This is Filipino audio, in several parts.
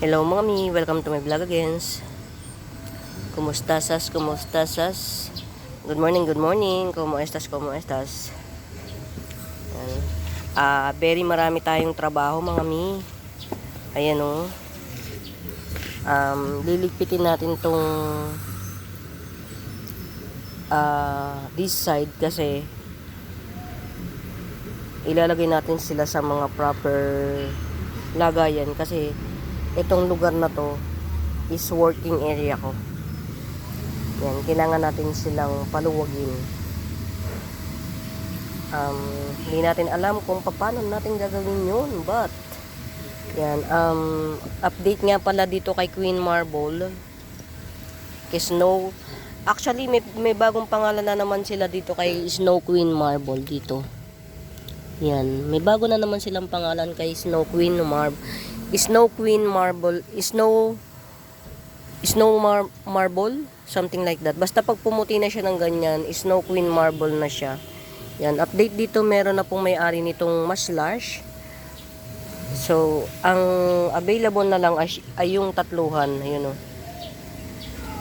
Hello mga mi, welcome to my vlog again. Kumusta sas? Good morning, Como estas? Yan. Very marami tayong trabaho mga mi. Ayan o. Liligpitin natin tong this side kasi ilalagay natin sila sa mga proper lagayan kasi itong lugar na to is working area ko. Yan, kailangan natin silang paluwagin. Hindi natin alam kung paano natin gagawin yun, but yan, update nga pala dito kay Queen Marble, kay Snow. Actually may bagong pangalan na naman sila dito kay Snow Queen Marble dito. Yan, may bago na naman silang pangalan kay Snow Queen Marble. Marble, something like that. Basta pag pumuti na siya ng ganyan, Snow Queen Marble na siya. Yan, update dito, meron na pong may-ari nitong mas large. So, ang available na lang ay yung tatluhan, ayun o.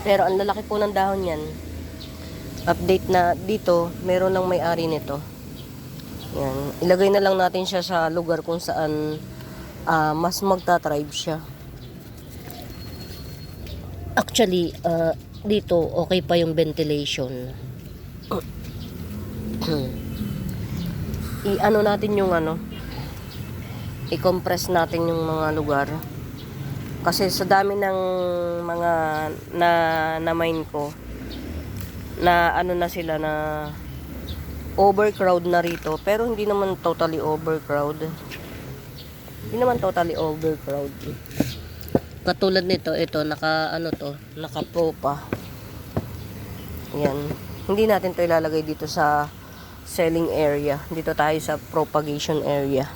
Pero ang lalaki po ng dahon yan. Update na dito, meron lang may-ari nito. Yan, ilagay na lang natin siya sa lugar kung saan mas magta-thrive siya. Actually, dito okay pa yung ventilation. I-ano natin yung i-compress natin yung mga lugar. Kasi sa dami ng mga na mine ko na na sila na overcrowd na rito, pero hindi naman totally overcrowd. Katulad nito, ito naka pro pa. Yan. Hindi natin 'to ilalagay dito sa selling area. Dito tayo sa propagation area.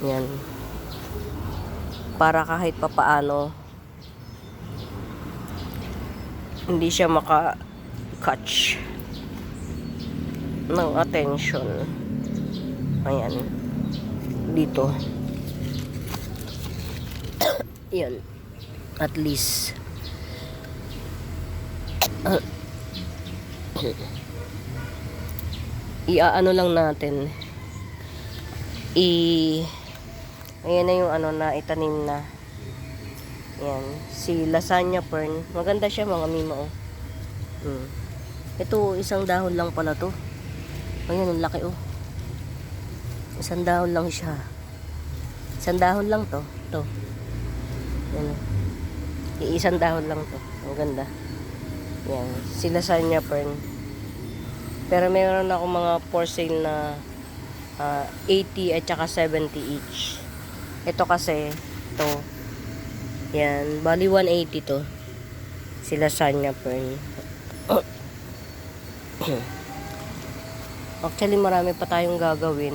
Yan. Para kahit papaano hindi siya catch ng attention. Ayan. Dito. Yan. At least. Iaano lang natin. Ayan na yung na itanim na. Yan. Si lasagna fern. Maganda siya mga mimo. Ito, isang dahon lang pala to. Ayan, ang laki oh. Isang dahon lang siya. Isang dahon lang to. Ito. Yan. Isang dahon lang to. Ang ganda. Yan. Si lasagna fern. Pero meron ako mga for sale na 80 at saka 70 each. Ito kasi, ito. Yan. Bali 180 to. Si lasagna fern. Actually marami pa tayong gagawin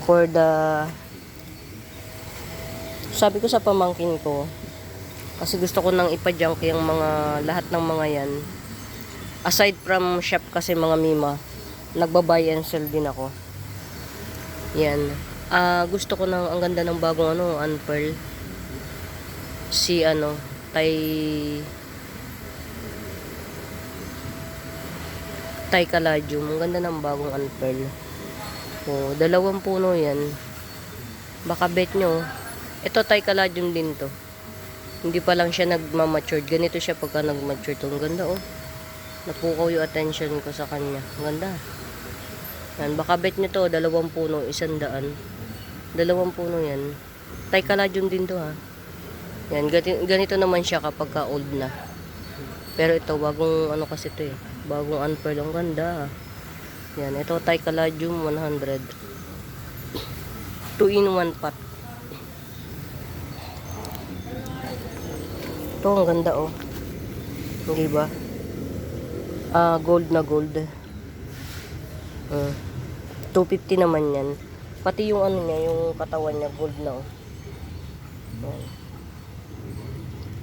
for sabi ko sa pamangkin ko kasi gusto ko nang ipa-junk yung lahat ng mga yan, aside from shop kasi mga mima, nagba-buy and sell din ako. Yan, gusto ko ang ganda ng bagong unpearl, si Thai Caladium. Ang ganda ng bagong unpearl. Oh, 2 puno yan. Baka bet nyo. Ito Thai Caladium din to. Hindi pa lang siya nagmamature. Ganito siya pagka nagmature to. Ang ganda oh. Napukaw yung attention ko sa kanya. Ang ganda. Yan. Baka bet nyo to. 2 puno. 100. 2 puno yan. Thai Caladium din to ha. Yan. Ganito naman siya kapag ka old na. Pero ito, bagong kasi ito eh. Bagong unpearl, ang ganda. Yan, ito Thai Caladium 100. 2 in 1 pot. Ito, ang ganda oh. Hindi ba? Gold na gold. 250 naman yan. Pati yung niya, yung katawan niya, gold na oh. Yan.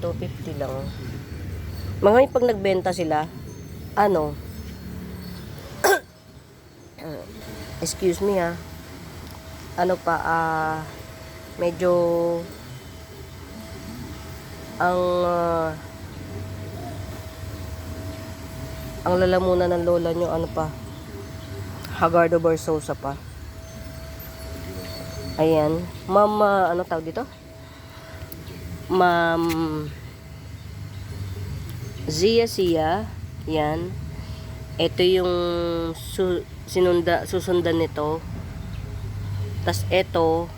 250 lang. Mga pag nagbenta sila, excuse me ha, ano pa, medyo ang ang lalamunan ng lola nyo, ano pa, Hagardo Versosa pa. Ayan. Ma'am, ano tawag dito? Ma'am Zia. Yan. Ito yung susundan nito. Tas ito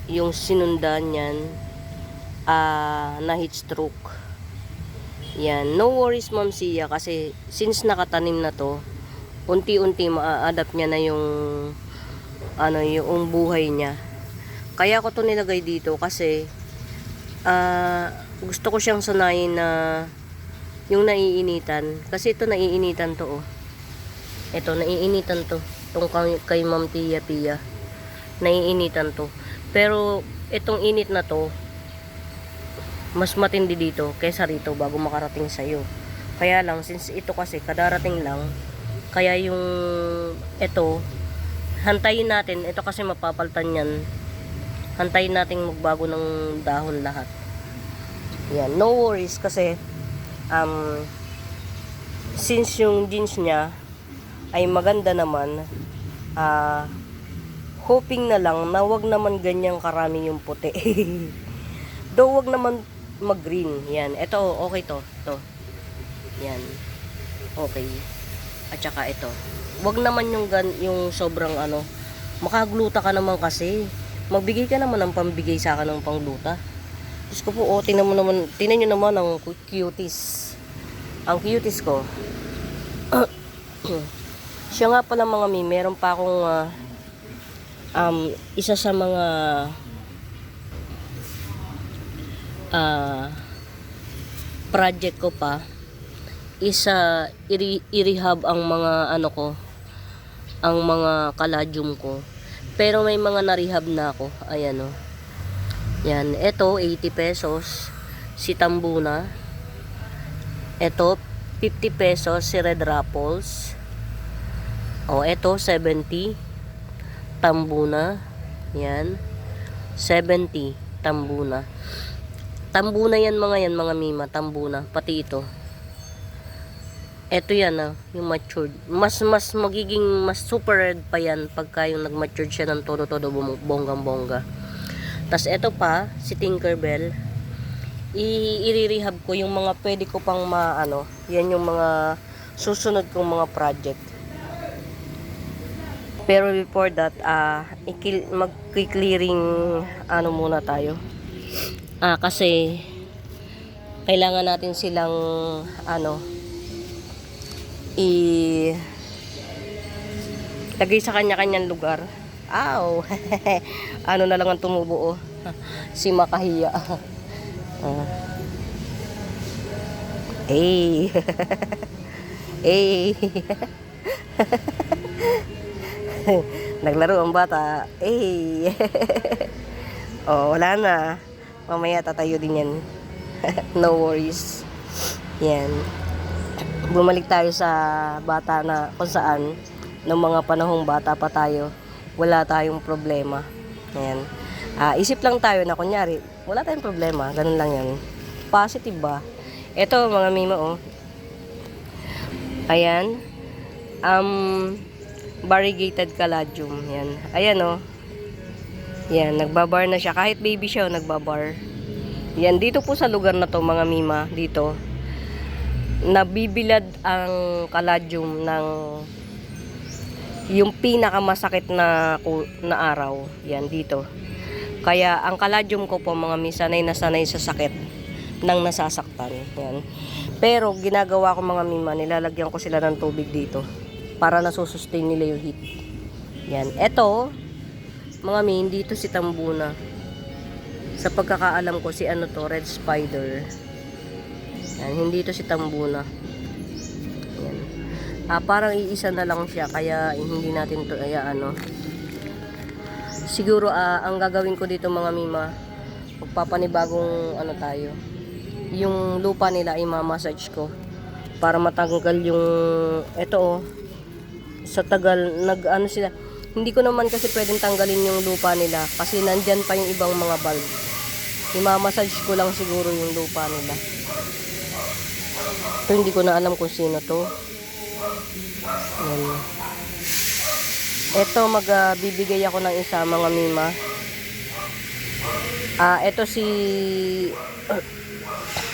yung sinundan niyan, na heat stroke. Yan. No worries, Ma'am Zia, kasi since nakatanim na to, unti-unti ma-adapt niya na yung yung buhay niya. Kaya ko to nilagay dito kasi gusto ko siyang sanayin na yung naiinitan. Kasi ito naiinitan to, oh. Ito, naiinitan to. Itong kay Ma'am Pia. Naiinitan to. Pero itong init na to, mas matindi dito kaysa rito bago makarating sa'yo. Kaya lang, since ito kasi kadarating lang, kaya yung ito, hantayin natin. Ito kasi mapapaltan yan. Hantayin natin magbago ng dahon lahat. Yan, no worries kasi since yung jeans niya ay maganda naman, hoping na lang na wag naman ganyang karami yung puti. Though wag naman mag-green. Yan, ito okay to. Yan. Okay. At saka ito. Wag naman yung sobrang makagluta ka naman kasi. Magbigay ka naman ng pambigay sa akin ng pangluta. Diyos ko po, tingnan nyo naman ang cuties. Ang cuties ko. Siya nga pala mga meron pa akong isa sa mga project ko pa isa i-rehab ang mga ang mga caladium ko. Pero may mga na-rehab na ako. Ayan, oh. Yan, ito 80 pesos si Tambuna. Ito 50 pesos si Red Rapples. Oh, ito 70 Tambuna. Yan, 70 Tambuna. Tambuna yan mga mima, Tambuna, pati ito. Ito yan, yung matured. Mas magiging mas super red pa yan pagka yung nag-matured siya ng todo bonggang-bongga. Tas ito pa, si Tinkerbell. I-rehab ko yung mga pwede ko pang yan yung mga susunod kong mga project. Pero before that, mag-clearing muna tayo. Kasi kailangan natin silang lagay sa kanya-kanyang lugar. Aw. Na lang ang tumubuo. Si Makahiya. Eh. Naglaro ang bata. Wala na. Mamaya tatayo din yan. No worries. Yan. Bumalik tayo sa bata na kung saan ng mga panahong bata pa tayo, wala tayong problema. Ayan. Isip lang tayo na kunyari, wala tayong problema. Ganun lang yan. Positive ba? Ito mga mima, oh. Ayan. Variegated caladium. Yan. Ayan, oh. Yan, nagbabar na siya. Kahit baby siya, nagbabar. Yan, dito po sa lugar na to mga mima, dito, nabibilad ang caladium ng yung pinakamasakit na araw. Yan, dito. Kaya, ang caladium ko po mga misa, sanay na sanay sa sakit nang nasasaktan. Yan. Pero, ginagawa ko mga mima, nilalagyan ko sila ng tubig dito para nasusustain nila yung heat. Yan. Eto, mga min, dito si Tambuna. Sa pagkakaalam ko, si Red Spider. Yan, hindi to si Tambuna. Yan. Parang iisa na lang siya, kaya hindi natin to, siguro, ang gagawin ko dito mga mima, magpapanibagong tayo. Yung lupa nila, i-massage ko. Para matanggal yung, sa tagal, sila, Hindi ko naman kasi pwedeng tanggalin yung lupa nila kasi nandyan pa yung ibang mga bulb. Imamassage ko lang siguro yung lupa nila. Ito hindi ko na alam kung sino to. Yan. Ito magbibigay ako ng isa mga mima. Ito si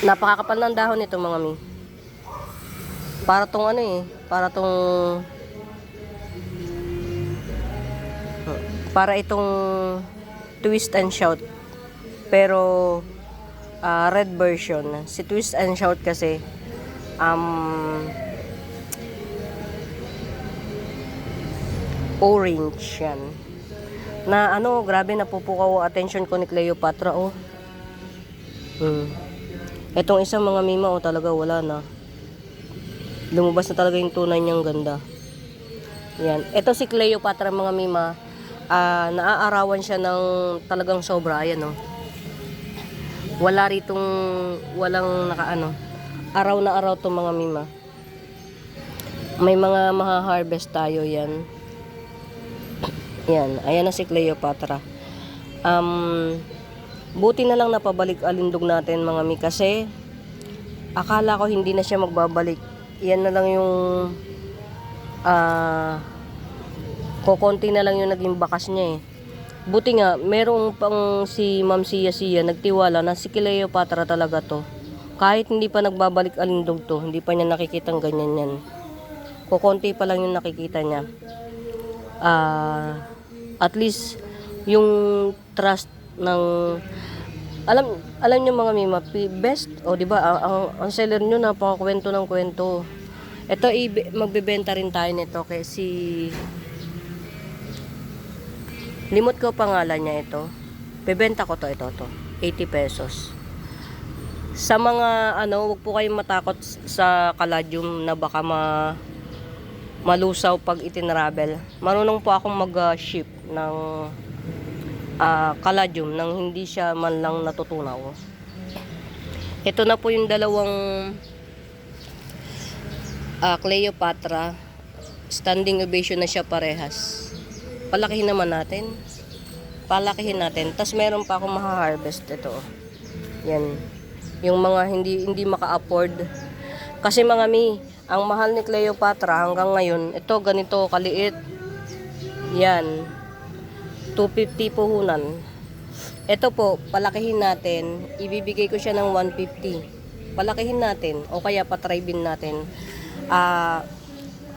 napakakapal ng dahon nito mga mi. Para tong ano eh, para itong twist and shout. Pero red version. Si twist and shout kasi orange yan. Na ano, grabe napupukaw ang attention ko ni Cleopatra oh. Etong isang mga mima oh, talaga wala na. Lumabas na talaga yung tunay niyang ganda. Yan. Ito si Cleopatra mga mima. Naaarawan siya ng talagang sobra. Ayan oh. Wala ritong, walang nakaano. Araw na araw to mga mima. May mga maha-harvest tayo yan. Yan. Ayan na si Cleopatra. Buti na lang napabalik alindog natin mga mi kasi akala ko hindi na siya magbabalik. Yan na lang yung kokonti na lang yung naging bakas niya eh. Buti nga merong pang si Ma'am Sia nagtiwala na si Cleopatra talaga to. Kahit hindi pa nagbabalik alindog to, hindi pa niya nakikitang ganyan yan. Kokonti pa lang yung nakikita niya. At least yung trust ng alam niyo mga mima, best o di ba ang seller niyo napakakwento ng kwento. Ito magbebenta rin tayo nito kay si limot ko pangalan niya ito. Bebenta ko to 80 pesos. Sa mga wag po kayong matakot sa caladium na baka malusaw pag itinravel. Marunong po akong mag-ship ng caladium nang hindi siya man lang natutunaw. Ito na po yung dalawang Cleopatra. Standing ovation na siya parehas. Palakihin naman natin. Tapos meron pa akong maha-harvest ito. Yan. Yung mga hindi maka-afford. Kasi mga mi, ang mahal ni Cleopatra hanggang ngayon, ito ganito kaliit. Yan. 250 puhunan. Ito po, palakihin natin. Ibibigay ko siya ng 150. Palakihin natin o kaya patribin natin.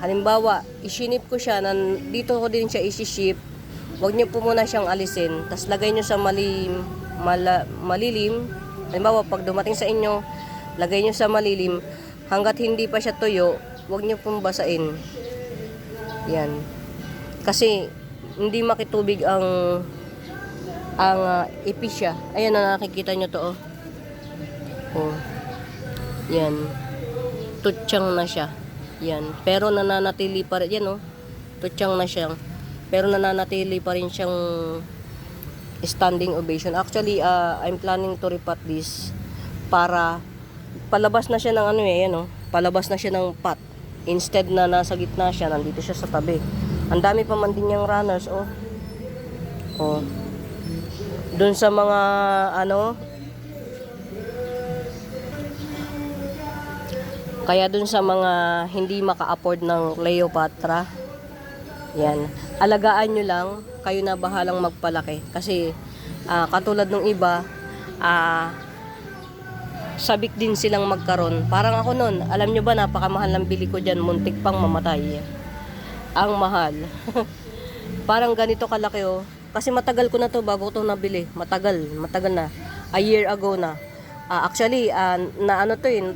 Halimbawa, isinip ko siya, dito ko din siya isi-ship. Huwag niyo po muna siyang alisin. Tapos lagay niyo sa malilim. Halimbawa, pag dumating sa inyo, lagay niyo sa malilim. Hanggat hindi pa siya tuyo, huwag niyo pong basain. Yan. Kasi, hindi makitubig ang ipis siya. Ayan na nakikita nyo to oh. Yan. Tutsyang na siya. Yan. Pero nananatili pa rin. Yan oh. Tutsyang na siya. Pero nananatili pa rin siyang standing ovation. Actually, I'm planning to repot this para palabas na siya ng yan oh. Palabas na siya ng pot. Instead na nasa gitna siya, nandito siya sa tabi. Ang dami pa man din niyang runners, oh. Oh. Doon sa mga, kaya doon sa mga hindi maka-afford ng Cleopatra, yan. Alagaan nyo lang, kayo na bahalang magpalaki. Kasi, katulad ng iba, sabik din silang magkaroon. Parang ako nun, alam nyo ba, napakamahal ng bili ko dyan, muntik pang mamatay. Ang mahal. Parang ganito kalaki oh. Kasi matagal ko na to bago ko to nabili. Matagal na. A year ago na. Actually,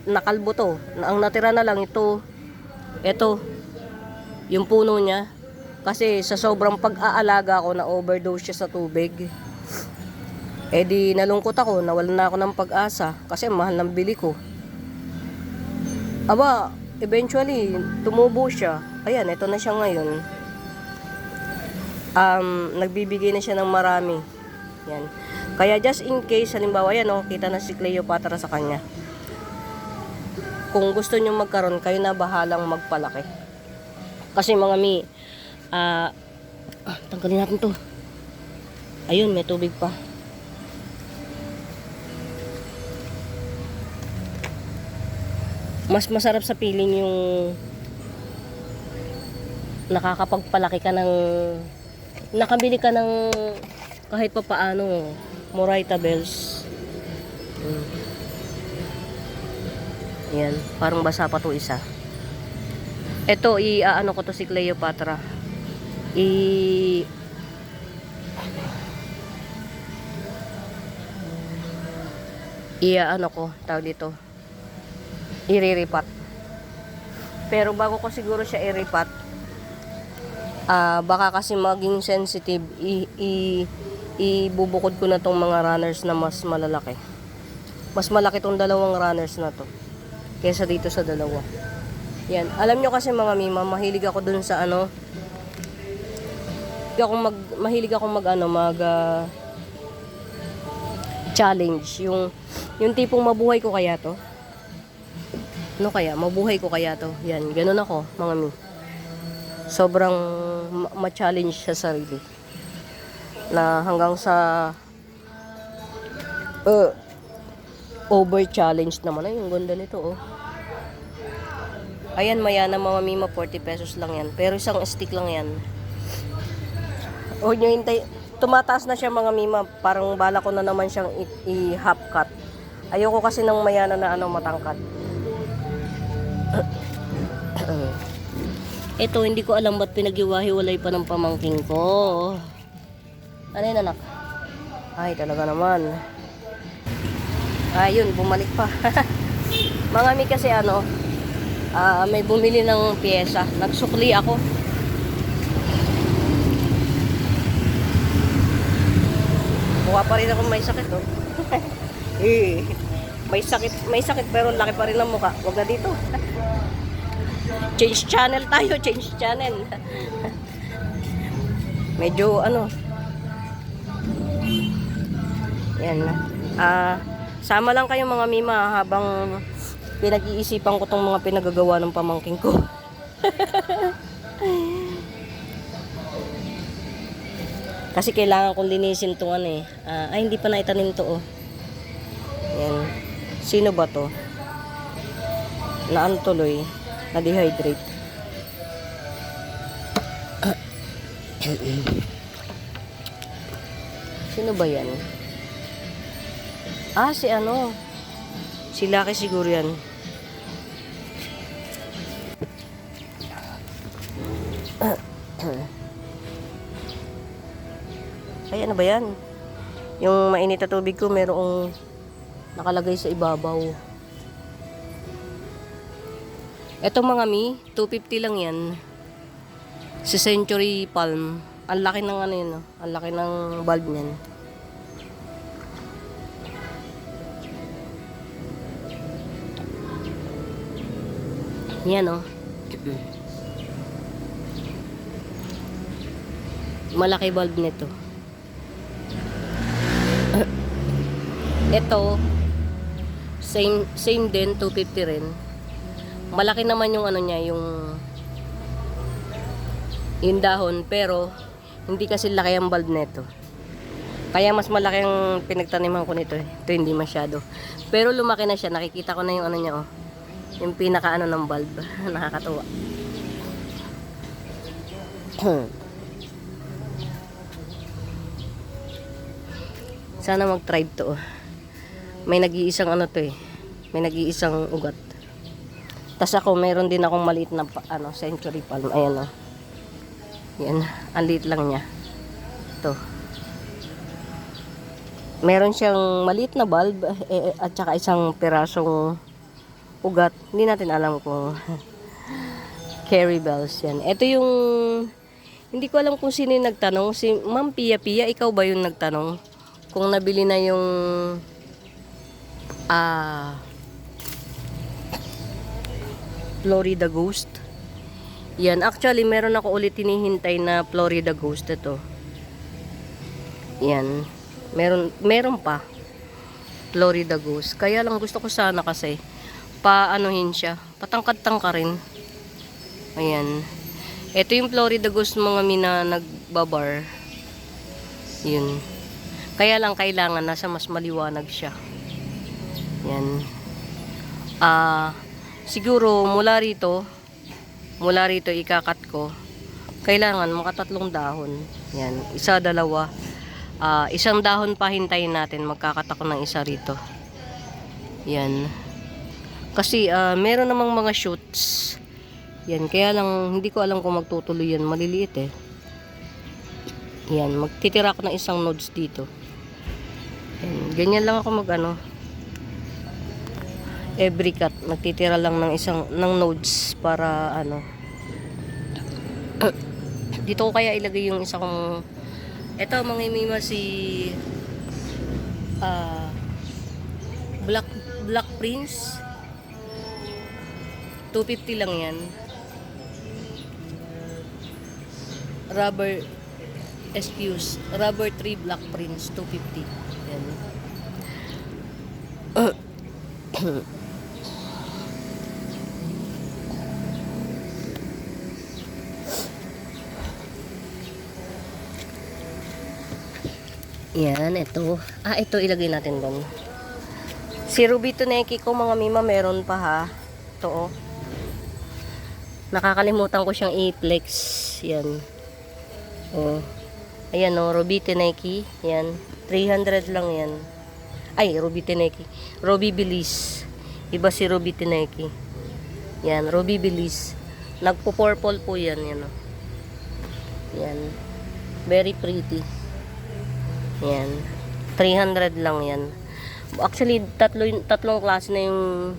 nakalbo to. Ang natira na lang ito. Yung puno niya. Kasi sa sobrang pag-aalaga ko na overdose siya sa tubig. Di nalungkot ako, nawalan na ako ng pag-asa. Kasi mahal ng bili ko. Eventually, tumubo siya. Ayan, ito na siya ngayon. Nagbibigay na siya ng marami. Yan. Kaya just in case, halimbawa yan, kita na si Cleopatra sa kanya. Kung gusto nyo magkaroon, kayo na bahalang magpalaki. Kasi mga mi, Tanggalin natin to. Ayun, may tubig pa. Mas masarap sa piling yung nakakapagpalaki ka ng nakabili ka ng kahit pa paano Moraita bells. Yan, parang basa pa to isa. Ito, ano ko to si Cleopatra. Ano ko, tawag dito. Iriripat. Pero bago ko siguro siya iripat, baka kasi maging sensitive, ibubukod ko na tong mga runners na mas malalaki. Mas malaki tong dalawang runners na to kaysa dito sa dalawa. Yan. Alam nyo kasi mga mima, mahilig ako dun sa ano, mahilig ako mag challenge. Yung tipong mabuhay ko kaya to. Ano kaya? Mabuhay ko kaya to. Yan. Ganun ako, mga mi. Sobrang ma-challenge sa sarili. Na hanggang sa over-challenge naman. Ay, yung ganda nito, oh. Ayan, maya na mga mima, 40 pesos lang yan. Pero isang stick lang yan. Huwag nyo hintay. Tumataas na siya mga mima. Parang bala ko na naman siyang i-half cut. Ayoko kasi ng mayana na matangkad. Ito, hindi ko alam ba't pinag-iwahiwalay pa ng pamangking ko. Ano yun, anak? Ay, talaga naman. Ayun, bumalik pa. Mga mi kasi may bumili ng pyesa. Nagsukli ako. Mukha pa rin ako may sakit, oh. May sakit pero laki pa rin ang mukha. Huwag na dito. Change channel tayo, change channel. Medyo yan. Sama lang kayo mga mima habang pinag-iisipan ko tong mga pinagagawa ng pamangking ko. Kasi kailangan kong linisin tong ay, hindi pa naitanim to, oh. Yan. Sino ba to? Naantuloy. Na-dehydrate. Sino ba yan? Si Lucky siguro yan. Ay, ano ba yan? Yung mainit na tubig ko, merong nakalagay sa ibabaw. Eto mga mi, 250 lang yan. Si Century Palm. Ang laki ng yun, no? Ang laki ng bulb niyan. Yan, oh. Malaki bulb nito. Ito, same din, 250 rin. Malaki naman yung niya, yung dahon, pero hindi kasi laki ang bulb nito. Kaya mas malaki ang pinagtaniman ko nito, Ito hindi masyado. Pero lumaki na siya, nakikita ko na yung niya, oh. Yung pinaka ng bulb. Nakakatuwa. Sana mag-tribe to, oh. May nag-iisang may nag-iisang ugat. Tas ako, meron din akong maliit na Century Palm. Ayan, oh. Yan, ang liit lang niya. Ito. Meron siyang maliit na bulb at saka isang pirasong ugat. Hindi natin alam kung Carry bells yan. Ito yung hindi ko alam kung sino yung nagtanong. Si Ma'am Pia Pia, ikaw ba yung nagtanong? Kung nabili na yung Florida Ghost. Yan, actually meron ako ulit hinihintay na Florida Ghost ito. Yan. Meron pa Florida Ghost. Kaya lang gusto ko sana kasi paanuhin siya. Patangkad-tangka rin. Ayan. Ito yung Florida Ghost mga mina nagbabar. Yun. Kaya lang kailangan nasa mas maliwanag siya. Yan. Siguro mula rito ikakat ko. Kailangan makatatlong dahon. Yan. Isa, dalawa. Isang dahon pa hintayin natin. Magkakat ako ng isa rito. Yan. Kasi meron namang mga shoots. Yan. Kaya lang hindi ko alam kung magtutuloy yan. Maliliit eh. Yan. Magtitira ako ng isang nodes dito. Yan. Ganyan lang ako every cut. Magtitira lang ng nodes para dito ko kaya ilagay yung isa kong ito mga mima si Black Prince 250 lang yan. Rubber 3 Black Prince 250 yan. Yan, ito. Ito ilagay natin doon. Si Ruby Tuneki ko mga mima meron pa ha. Ito nakakalimutan ko siyang i-flex. Yan. Ayan Ruby Tuneki. Yan. 300 lang yan. Ay, Ruby Tuneki. Ruby Belize. Iba si Ruby Tuneki. Yan, Ruby Belize. Nagpo-purple po yan. Yan. Yan. Very pretty. Yan. 300 lang yan. Actually, tatlong klase na yung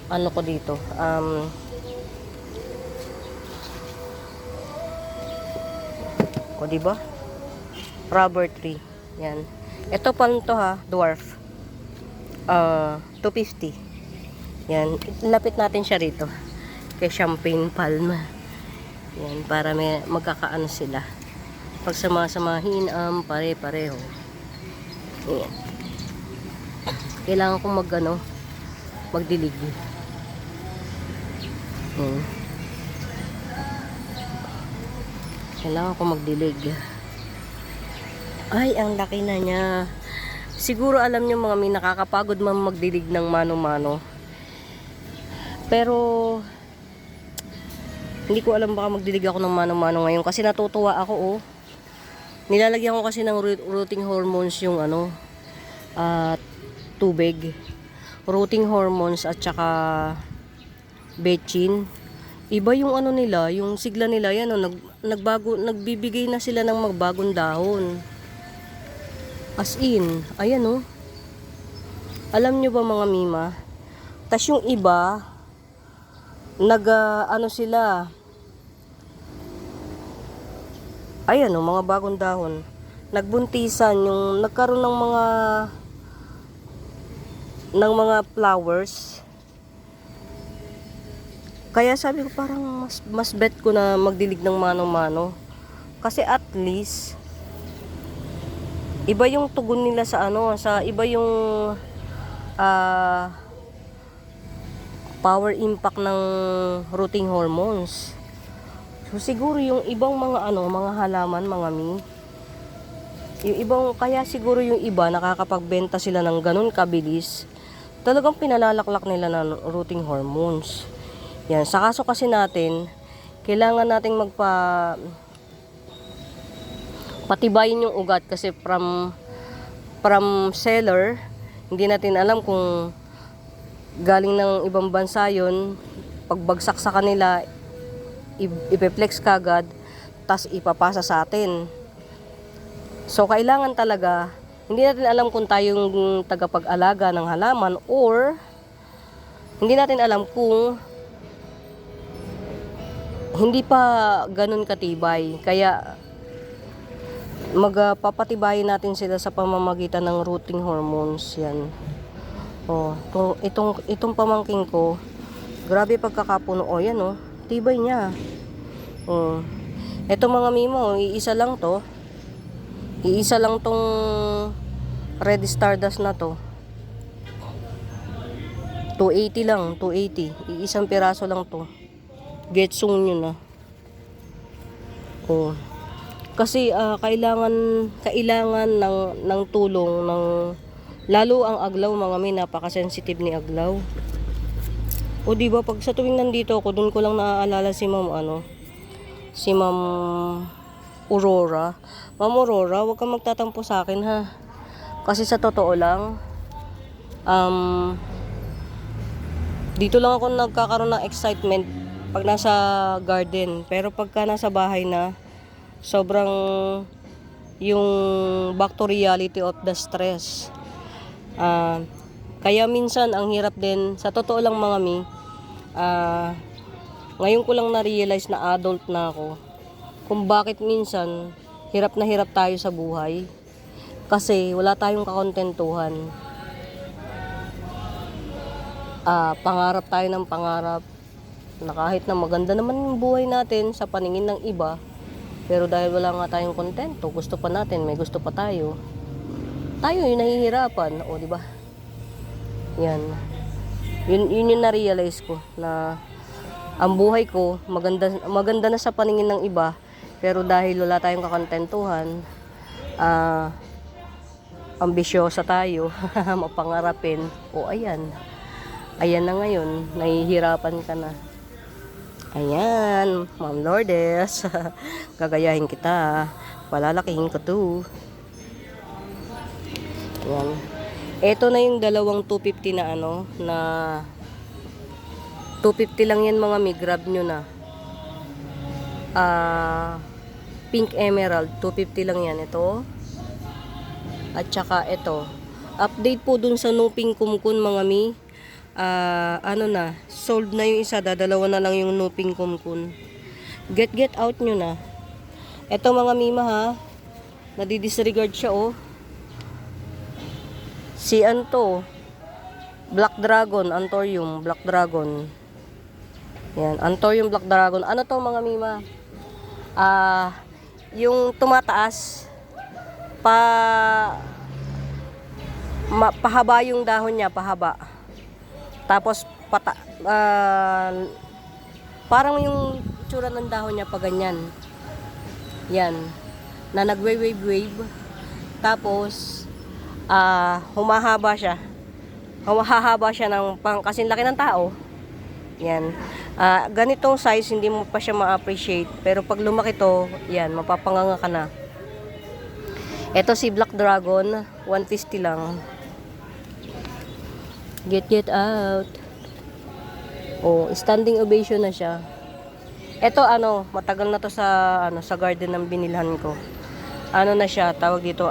ko dito. Diba? Rubber tree. Yan. Ito pa to ha, dwarf. 250. Yan. Lapit natin siya rito. Kay Champagne Palm. Yan. Para may magkakaano sila. Pag sama-samahin, pare-pareho. Ayan. Kailangan kong magdilig. Ayan. Kailangan kong magdilig. Ay, ang laki na niya. Siguro alam nyo mga may nakakapagod man magdilig ng mano-mano. Pero hindi ko alam baka magdilig ako ng mano-mano ngayon kasi natutuwa ako Nilalagyan ko kasi ng rooting hormones yung tubig. Rooting hormones at saka betchin. Iba yung nila, yung sigla nila yan nagbibigay na sila ng magbagong dahon. As in, ayan Alam nyo ba mga mima? Tas yung iba sila. Ayan mga bagong dahon. Nagbuntisan yung nagkaroon ng mga flowers. Kaya sabi ko parang mas bet ko na magdilig ng mano-mano. Kasi at least iba yung tugon nila sa iba yung power impact ng rooting hormones. So siguro yung ibang mga mga halaman, mga yung ibang kaya siguro yung iba nakakapagbenta sila ng ganun kabilis. Talagang pinalalaklak nila ng rooting hormones. Yan, sa kaso kasi natin, kailangan nating patibayin yung ugat kasi from seller, hindi natin alam kung galing ng ibang bansa yun, pagbagsak sa kanila ipeplex kagad tas ipapasa sa atin. So kailangan talaga hindi natin alam kung tayong tagapag-alaga ng halaman or hindi natin alam kung hindi pa ganun katibay. Kaya magpapatibayin natin sila sa pamamagitan ng rooting hormones yan. Itong pamangking ko, grabe pagkakapuno. Yan tibay niya. Ito mga mimo, iisa lang tong Red Stardust na to. 280 lang, 280. Iisang piraso lang to. Getsung nyo na. Kasi kailangan ng tulong ng lalo ang aglaw mga may napaka-sensitive ni aglaw. O di ba pag sa tuwing nandito ako, doon ko lang naaalala si si Ma'am Aurora. Ma'am Aurora, huwag kang magtatampo sa akin ha. Kasi sa totoo lang, dito lang ako nagkakaroon ng excitement pag nasa garden. Pero pagka nasa bahay na, sobrang yung back to reality of the stress. Kaya minsan ang hirap din, sa totoo lang mga ngayon ko lang na-realize na adult na ako, kung bakit minsan hirap na hirap tayo sa buhay. Kasi wala tayong kakontentuhan. Pangarap tayo ng pangarap na kahit na maganda naman yung buhay natin sa paningin ng iba, pero dahil wala nga tayong kontento, gusto pa natin, may gusto pa tayo yung nahihirapan, o di ba? Yan. Yun yung na-realize ko na ang buhay ko maganda na sa paningin ng iba, pero dahil wala tayong kakontentuhan, ambisyosa tayo, mapangarapin, o ayan na ngayon, nahihirapan ka na. Ayan, Ma'am Lourdes, gagayahin kita, palalakihin ko to. Ayan. Ito na yung dalawang 250 na na 250 lang yan mga may, grab nyo na. Pink Emerald, 250 lang yan. Ito. At saka ito. Update po dun sa No Pink Kumkun mga mi. Sold na yung isa, dadalawa na lang yung No Pink Kumkun. Get out nyo na. Ito mga mima ha, nadidisregard siya oh. Si Black Dragon, Anthurium, Black Dragon. Yan, Anthurium Black Dragon. Ano to mga mima? Yung tumataas, pahaba yung dahon niya, pahaba. Tapos parang yung tsura ng dahon niya pa ganyan. Yan. Na nagwe-wave. Tapos humahaba siya. Humahaba siya ng kasing laki ng tao. Yan. Ganitong size hindi mo pa siya ma-appreciate, pero pag lumaki to, yan, mapapanganga ka na. Ito si Black Dragon, 150 lang. Get out. Oh, standing ovation na siya. Ito matagal na to sa sa garden ng binilhan ko. Na siya, tawag dito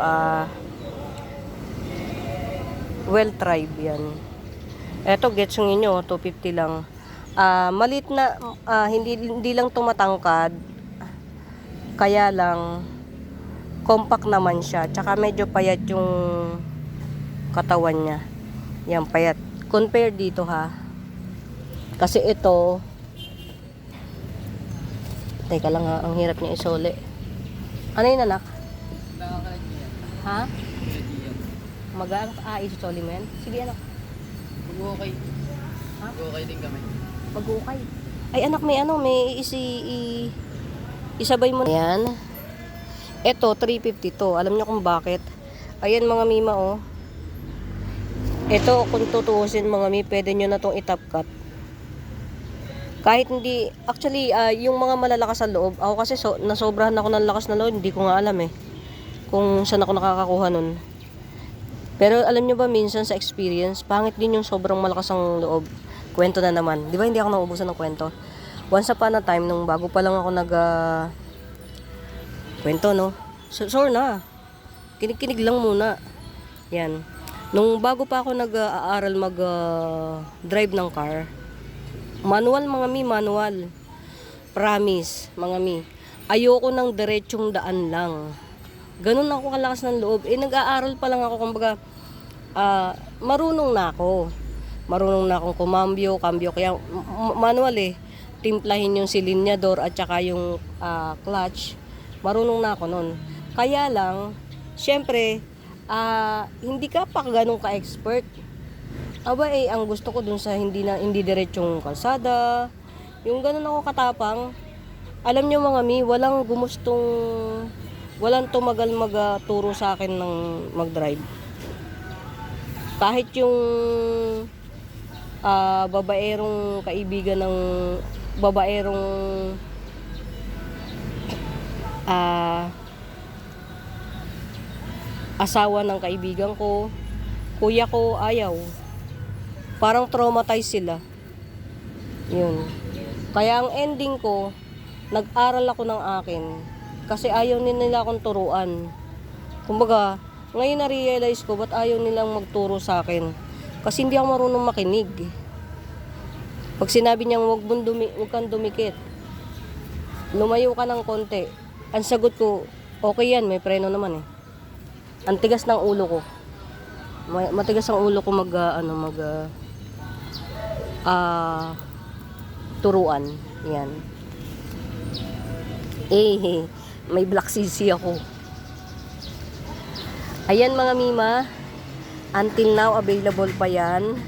well tribe yan. Ito gets nyo 250 lang. Malit na hindi lang tumatangkad. Kaya lang compact naman siya. Tsaka medyo payat yung katawan niya. Yan, payat. Compare dito ha. Kasi ito, teka lang ha, ang hirap niya isole. Ano yun anak? Ha? Mag-anak? Isole mo yan? Sige anak. Mag-ukay. Ha? Mag-ukay din kami. Mag-ukay. Ay anak, may isabay mo. Ayan. Ito, 350 to. Alam niyo kung bakit? Ayan mga mima oh. Ito, kung tutuusin mga mi, pwede nyo na itong i-top cut. Kahit hindi, actually, yung mga malalakas sa loob, ako kasi nasobrahan ako ng lakas na loob, hindi ko nga alam kung saan ako nakakakuha nun. Pero alam nyo ba, minsan sa experience, pangit din yung sobrang malakas ang loob. Kwento na naman. Di ba hindi ako naubusan ng kwento? Once upon a time, nung bago pa lang ako kwento, no? Sure na. Kinig-kinig lang muna. Yan. Nung bago pa ako nag-aaral mag-drive ng car, manual mga mi, manual. Promise, mga mi. Ayoko ng diretsong daan lang. Ganun ako kalakas ng loob. Nag-aaral pa lang ako, kumbaga, marunong na ako. Marunong na akong kumambyo, kambyo. Kaya manual timplahin yung silinyador at saka yung clutch. Marunong na ako nun. Kaya lang, syempre, hindi ka pa ganun ka-expert. Ang gusto ko dun sa hindi diretsong kalsada, yung ganun ako katapang. Alam nyo mga mi, walang gumustong walang tumagal magturo sa akin ng mag-drive. Kahit yung babaerong kaibigan ng babaerong asawa ng kaibigan ko, kuya ko, ayaw. Parang traumatized sila. Yun. Kaya ang ending ko, nag-aral ako ng akin. Kasi ayaw nila akong turuan. Kumbaga, ngayon na-realize ko, ba't ayaw nilang magturo sa akin? Kasi hindi ako marunong makinig. Pag sinabi niyang huwag kang dumikit, lumayo ka ng konti. Ang sagot ko, okay yan, may preno naman eh. Ang tigas ng ulo ko. Matigas ang ulo ko turuan. Yan. May black sisi ako. Ayan mga mima. Until now, available pa yan.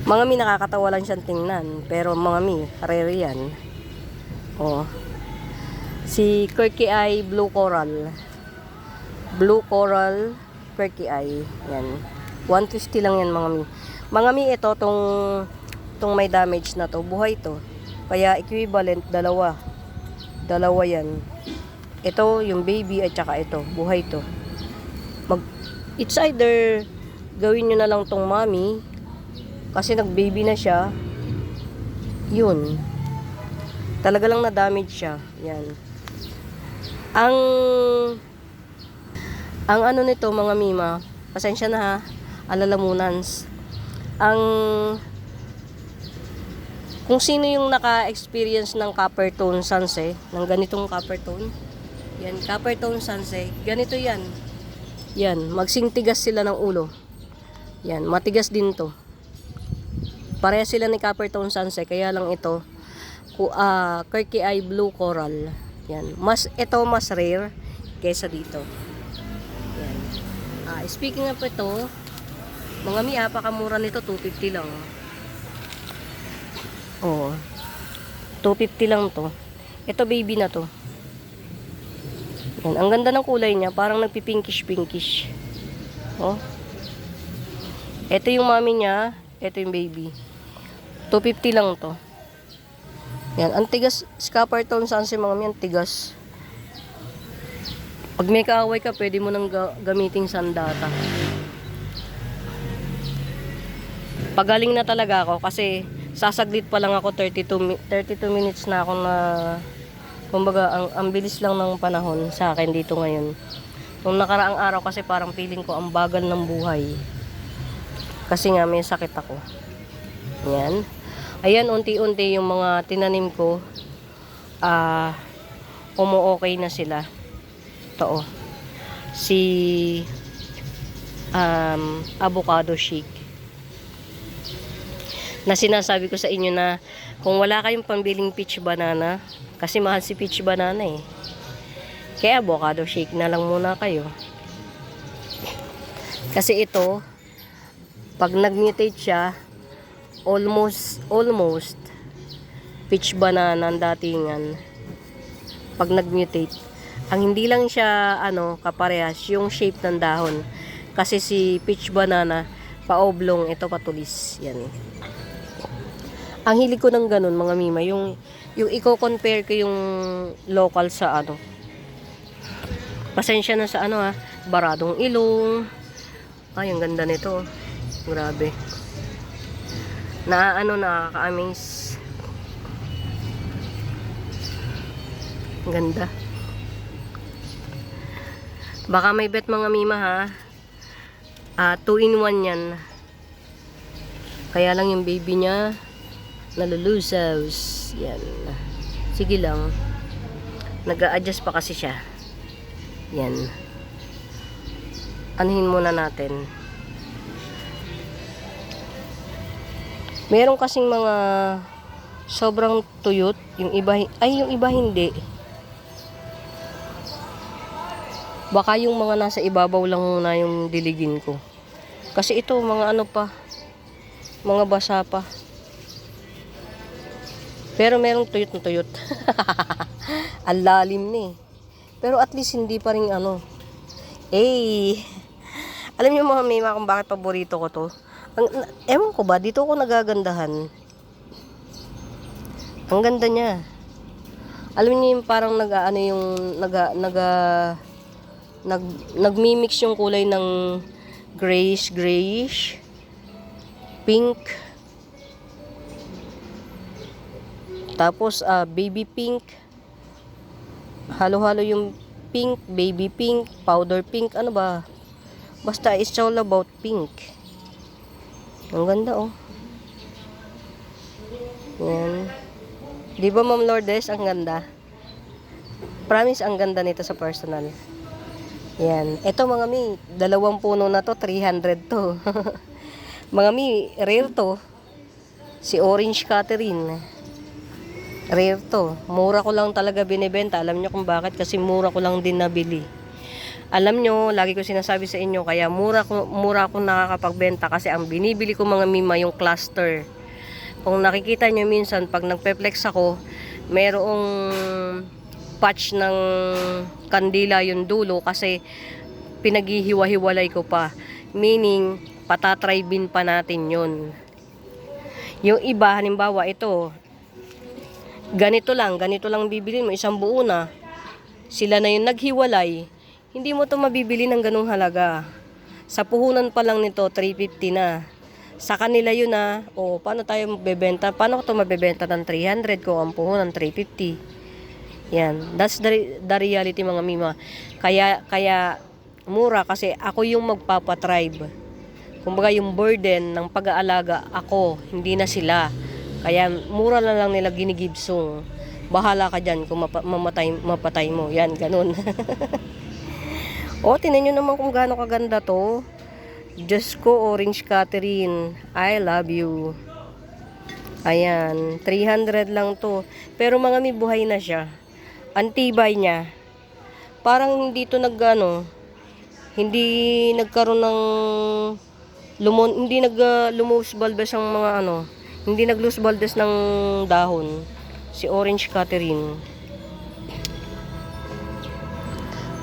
Mga mi, nakakatawa lang siyang tingnan. Pero mga mi, rare yan. Oh. Si Quirky Eye Blue Coral. Blue Coral Quirky Eye. Yan. 150 lang yan mga mi. Mga mi, ito, tong may damage na to, buhay to. Kaya equivalent, dalawa yan. Ito, yung baby at saka ito, buhay to. It's either gawin nyo na lang tong mommy, kasi nag-baby na siya. Yun. Talaga lang na-damage siya. Yan. Ang ano nito mga mima, pasensya na ha, alalamunans. Kung sino yung naka-experience ng copper tone sanse, ng ganitong copper tone, yan, copper tone sanse, ganito yan. Yan, magsingtigas sila ng ulo. Yan, matigas din to. Pareha sila ni copper tone sanse, kaya lang ito, Quirky Eye Blue Coral. Yan, ito mas rare kaysa dito. Yan. Speaking of ito, mga mi, pakamura nito, 250 lang. Oh. 250 lang to. Ito baby na to. Yan, ang ganda ng kulay niya, parang nagpipinkish-pinkish. Oh. Ito yung mami niya, ito yung baby. 250 lang to. Yan, ang tigas, copper tone sanse mga mi, ang tigas. Pag may kaaway ka, pwede mo nang gamiting sandata. Pagaling na talaga ako kasi sasaglit pa lang ako, 32 minutes na ako na, kumbaga, ang bilis lang ng panahon sa akin dito ngayon. Nung nakaraang araw kasi parang feeling ko ang bagal ng buhay. Kasi nga may sakit ako. Yan. Ayan, unti-unti yung mga tinanim ko, umu-okay na sila. Ito, si avocado shake. Na sinasabi ko sa inyo na kung wala kayong pambiling peach banana, kasi mahal si peach banana eh. Kaya avocado shake na lang muna kayo. Kasi ito, pag nag-mutate siya, almost peach banana ang datingan. Pag nag-mutate, ang hindi lang siya kaparehas yung shape ng dahon. Kasi si peach banana paoblong, ito patulis. Yan. Ang hilig ko ng ganun mga mima, yung i-compare ko yung local sa pasensya na sa baradong ilong. Ay, ang ganda nito. Grabe. Nakaka-amaze. Ang ganda. Baka may bet mga mima ha. 2-in-1 yan. Kaya lang yung baby niya nalulusaws. Yan. Sige lang. Nag-a-adjust pa kasi siya. Yan. Anuhin muna natin. Meron kasing mga sobrang tuyot. Yung iba hindi. Baka yung mga nasa ibabaw lang muna yung diligin ko. Kasi ito, mga mga basa pa. Pero merong tuyot na tuyot. Ang lalim ni. Pero at least hindi pa rin ano. Eh, alam niyo mga mima kung bakit paborito ko to? Ewan ko ba, dito ako nagagandahan. Ang ganda niya. Alam niyo yung parang nag-ano yung nagmimix yung kulay ng grayish, pink. Tapos baby pink. Halo-halo yung pink, baby pink, powder pink, ano ba? Basta it's all about pink. Ang ganda oh. Yan. Di ba Ma'am Lourdes, ang ganda? Promise, ang ganda nito sa personal. Yan. Ito mga mi, 2 puno na to, 300 to. Mga mi, rare to. Si Orange Catherine. Rare to. Mura ko lang talaga binibenta. Alam nyo kung bakit? Kasi mura ko lang din nabili. Alam nyo, lagi ko sinasabi sa inyo, kaya mura ko nakakapagbenta kasi ang binibili ko mga mima yung cluster. Kung nakikita nyo minsan, pag nagpe-flex ako, merong patch ng kandila yung dulo kasi pinaghihiwa-hiwalay ko pa. Meaning, patatrybin pa natin yun. Yung iba, halimbawa ito, ganito lang bibilin mo, isang buo na. Sila na yung naghiwalay. Hindi mo to mabibili ng ganung halaga. Sa puhunan pa lang nito, 350 na. Sa kanila yun na, paano tayo magbebenta? Paano ko to mabebenta ng 300 kung ang puhunan 350? Yan, that's the reality mga mima. Kaya mura kasi ako yung magpapatribe. Kumbaga yung burden ng pag-aalaga ako, hindi na sila. Kaya mura na lang nila ginigibsong. Bahala ka dyan kung mapatay mo. Yan, ganun. Tinan nyo naman kung gaano kaganda to. Diyos ko, Orange Catherine. I love you. Ayan, 300 lang to. Pero mga mi, buhay na siya. Antibay niya. Parang hindi to hindi nagkaroon ng hindi nag-loose bulbous ang mga hindi nag-loose bulbous ng dahon. Si Orange Catherine.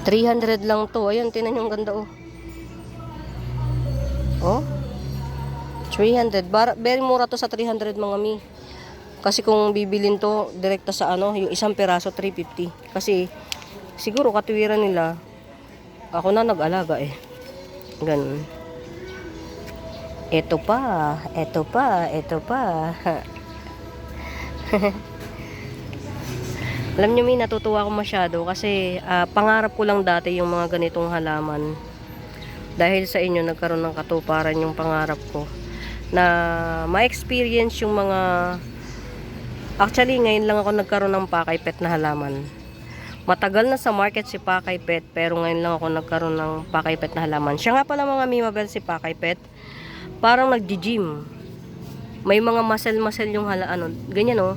300 lang to. Ayan, tinan yung ganda oh. 300. Very mura to sa 300 mga mi. Kasi kung bibilin to direkta sa yung isang peraso 350. Kasi siguro katuwiran nila ako na nag-alaga eh. Ganun. Ito pa. Alam nyo, natutuwa ako masyado kasi pangarap ko lang dati yung mga ganitong halaman. Dahil sa inyo, nagkaroon ng katuparan yung pangarap ko. Na ma-experience yung mga... Actually, ngayon lang ako nagkaroon ng Pakay Pet na halaman. Matagal na sa market si Pakay Pet, pero ngayon lang ako nagkaroon ng Pakay Pet na halaman. Siya nga pala mga mimabel si Pakay Pet. Parang nag-gym. May mga muscle yung ganyan oh.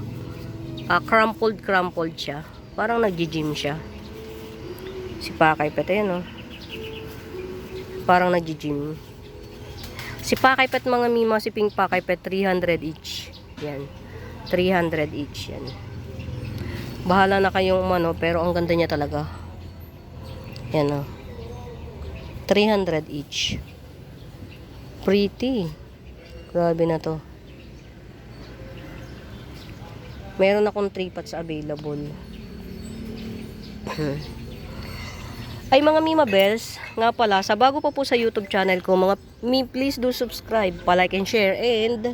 Crumpled siya. Parang nag-gym siya. Si Pakay Pet, ayan oh. Parang nag-gym. Si Pakay Pet mga mima, si Pink Pakay Pet, 300 each. Yan. 300 each yan. Bahala na kayong pero ang ganda niya talaga. Yan oh. 300 each. Pretty. Grabe na to. Meron akong 3 pots available. Ay mga Mima Bells, nga pala, sa bago pa po sa YouTube channel ko, mga please do subscribe, pa-like and share, and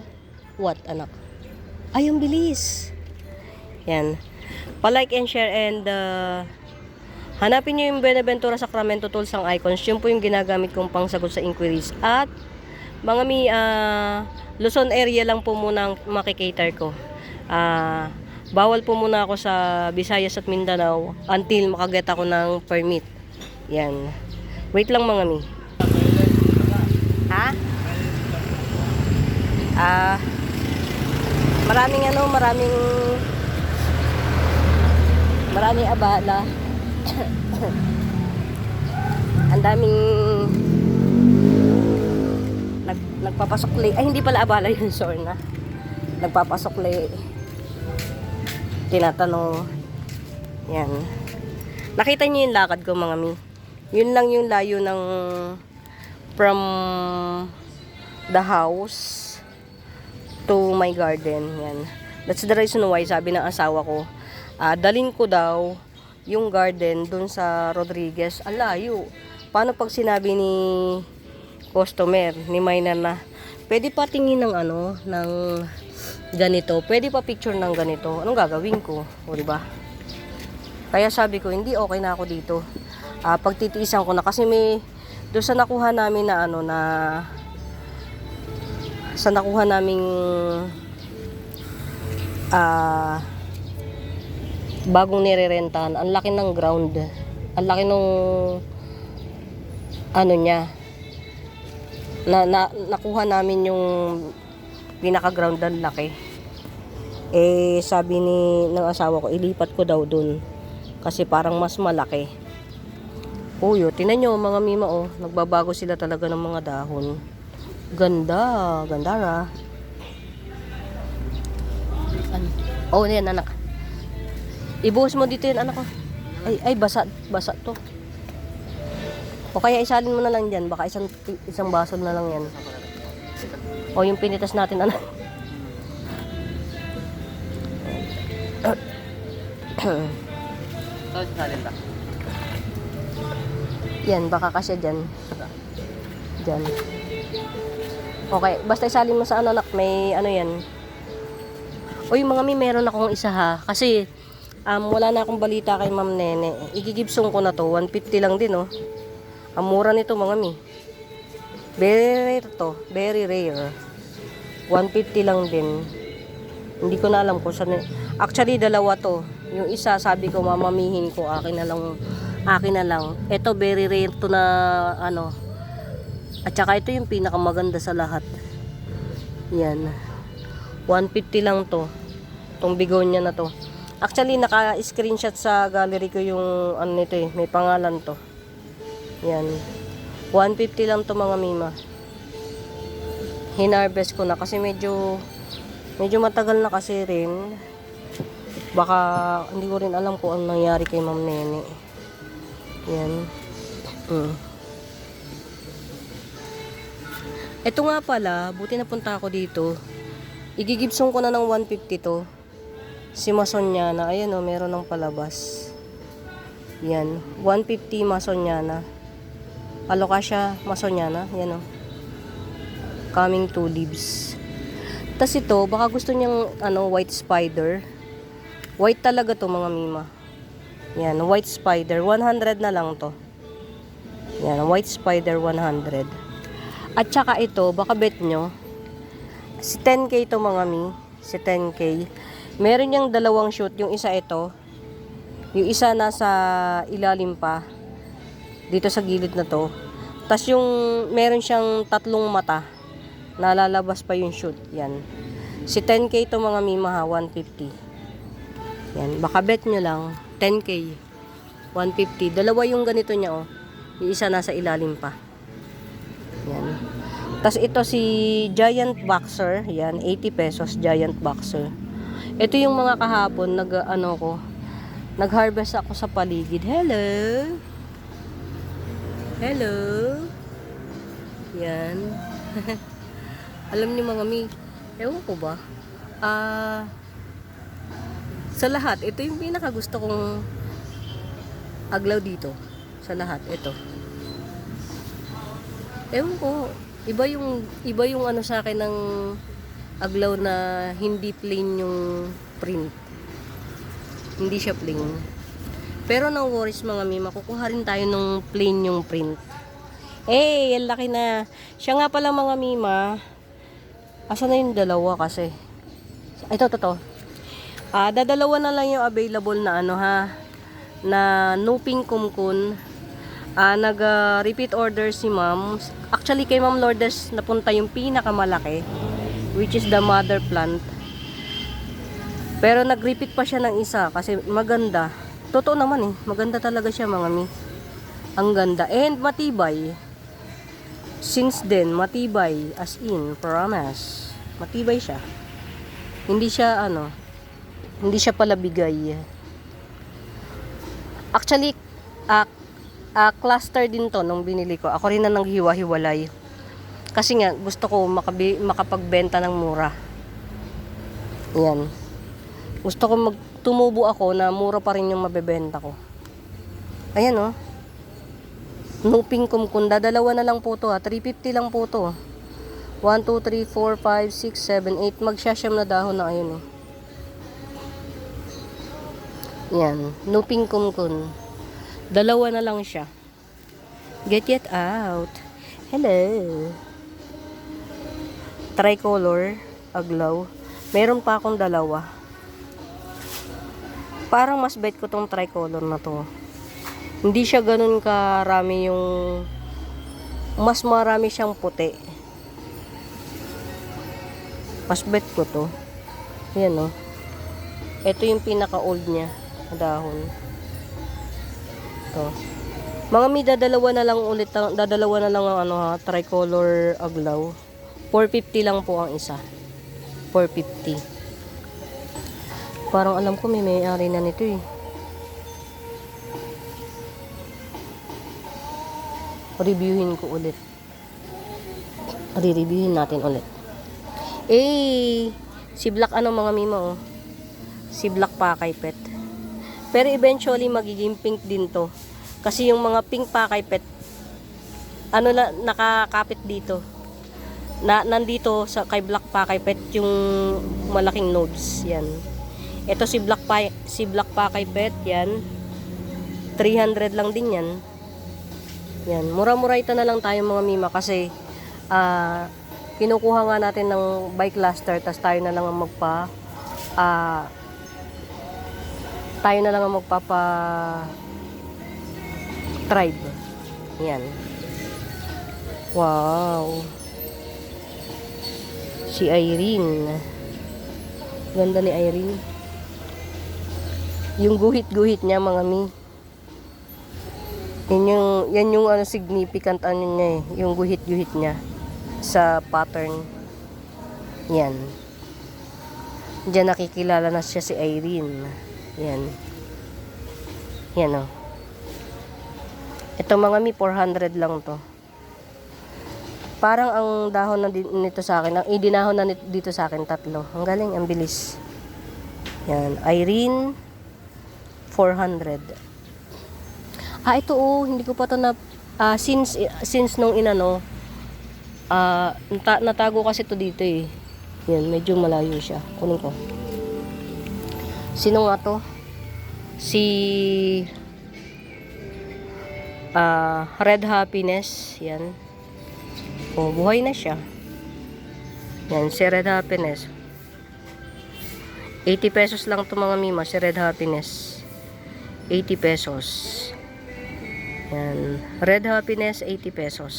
what, anak? Ay, ang bilis. Yan. Pa-like and share, and hanapin nyo yung Benaventura Sacramento Tools ang icons. Yun po yung ginagamit kong pangsagot sa inquiries. At mga Luzon area lang po muna ang makikater ko. Bawal po muna ako sa Visayas at Mindanao until makaget ako ng permit. Yan. Wait lang mga mi. Ha? Maraming abala. Ang daming nagpapasukli. Ay, hindi pala abala yun, sorry na. Nagpapasukli. Tinatanong. Yan. Nakita niyo yung lakad ko mga mi. Yun lang yung layo ng from the house to my garden. Yan. That's the reason why sabi ng asawa ko, dalin ko daw yung garden dun sa Rodriguez. Alayo. Paano pag sinabi ni customer, ni Mayna na, pwede pa tingin ng ano, ng ganito. Pwede pa picture ng ganito. Anong gagawin ko? O diba? Kaya sabi ko, hindi, okay na ako dito. Pagtitiisan ko na kasi may doon sa nakuha namin na ano na sa nakuha naming bagong nirerentahan, ang laki ng ground. Ang laki nung ano niya. Nakuha namin yung pinaka-ground, ang laki. Eh sabi ng asawa ko, ilipat ko daw dun kasi parang mas malaki. Uy, tinan nyo mga mima, oh, nagbabago sila talaga ng mga dahon. Ganda, ganda ra. Oh, yan anak. Ibuhos mo dito yan anak ko. Ay basa to. O kaya isalin mo na lang diyan, baka isang baso na lang yan. O yung pinitas natin anak. Salin ba? Yan, baka kasya dyan. Dyan. Okay, basta isalin mo sa anak, may ano yan. Uy, mga mi, meron akong isa ha. Kasi, wala na akong balita kay Ma'am Nene. Igigibsong ko na to, 150 lang din, oh. Ang mura nito, mga mi. Very rare to, very rare. 150 lang din. Hindi ko na alam kung saan. Actually, dalawa to. Yung isa, sabi ko, mamamihin ko, akin na lang. Ito very rare to na ano. At saka ito yung pinakamaganda sa lahat. Yan. 150 lang to. Itong bigonya na to. Actually naka-screenshot sa gallery ko yung ano nito eh, may pangalan to. Yan. 150 lang to mga mima. Hinarvest ko na kasi medyo matagal na kasi rin. Baka hindi ko rin alam kung ano nangyari kay Ma'am Nene. Yan. Ito nga pala, buti napunta ako dito. Igigibsong ko na ng 150 to. Si Masonyana, ayan o, meron ng palabas. Yan, 150 Masonyana. Alocasia Masonyana, yan o. Coming 2 leaves. Tas ito, baka gusto niyang ano, white spider. White talaga to mga mima. Yan, white spider, 100 na lang to. Yan, white spider 100. At saka ito, baka bet nyo, si 10K to mga mi, si 10K. Meron niyang dalawang shoot, yung isa ito, yung isa nasa ilalim pa, dito sa gilid na to. Tapos yung meron siyang tatlong mata, nalalabas pa yung shoot, yan. Si 10K to mga mima ha, 150. Yan, baka bet nyo lang, 10K, 150. Dalawa yung ganito niya oh, yung isa nasa ilalim pa. Yan. Tapos ito si Giant Boxer. Yan, 80 pesos Giant Boxer. Ito yung mga kahapon nag-harvest ako sa paligid. Hello. Hello. Yan. Alam niyo mga mi, ewan ko ba? Sa lahat, ito yung pinaka gusto kong aglaw dito. Sa lahat, ito. Ewan ko, iba yung ano sa akin ng aglaw na hindi plain yung print. Hindi siya plain. Pero no worries mga mi, makukuha rin tayo ng plain yung print. Eh, ang laki na. Siya nga pala mga mima. Asa na yung dalawa kasi? Ito. Dadalawa na lang yung available na ano ha. Na Nuping Kumkun. Nag-repeat order si ma'am. Actually, kay Ma'am Lourdes napunta yung pinakamalaki, which is the mother plant. Pero nag-repeat pa siya ng isa kasi maganda. Totoo naman eh. Maganda talaga siya mga mi. Ang ganda. And matibay. Since then, matibay. As in, promise. Matibay siya. Hindi siya palabigay. Actually, cluster din to nung binili ko. Ako rin na nanghiwa-hiwalay. Kasi nga, gusto ko makapagbenta ng mura. Yan. Gusto ko tumubo ako na mura pa rin yung mabebenta ko. Ayan oh. Nuping kumkunda. Dalawa na lang po to ha. 350 lang po to. 1, 2, 3, 4, 5, 6, 7, 8. Magsasyam na dahon na ayun oh. Yan. Nuping kumkun. Dalawa na lang siya. Get it out. Hello. Tricolor. Aglaw. Meron pa akong dalawa. Parang mas bet ko tong tricolor na to. Hindi siya ganun karami yung... Mas marami siyang puti. Mas bet ko to. Yan o. Ito yung pinaka-old niya. Dahon. Ito. Mga mi, dadalawa na lang ulit. Dadalawa na lang ang ano ha. Tricolor aglaw. 450 lang po ang isa. 450. Parang alam ko may may-ari na nito eh. Reviewin ko ulit. Re-reviewin natin ulit. Si Black ano mga mima oh. Si Black Pakay Pet. Pero eventually magiging pink din to. Kasi yung mga pink Pakay Pet ano na nakakapit dito. Nandito sa kay Black Pakay Pet yung malaking nodes yan. Ito si Black Pakay Pet yan. 300 lang din yan. Yan, mura-murita na lang tayo mga mima kasi kinukuha nga natin ng bike cluster tas tayo na lang ang magpapa tribe. Yan. Wow. Si Irene. Ganda ni Irene. Yung guhit-guhit niya mga mi. Yan yung ano, significant ano niya eh. Yung guhit-guhit niya sa pattern. Yan. Diyan nakikilala na siya si Irene. Yan. Yan o. Ito mga mi, 400 lang to. Parang ang dahon na nito sa akin, ang idinahon na dito sa akin, 3. Ang galing, ang bilis. Yan. Irene, 400. Ito oh, hindi ko pa to na since nung inano natago kasi to dito eh. Yan, medyo malayo siya. Kunin ko. Sino nga to? Si Red Happiness. Yan. Oh, buhay na siya. Yan, si Red Happiness. 80 pesos lang to mga mima, si Red Happiness. 80 pesos. Yan. Red Happiness, 80 pesos.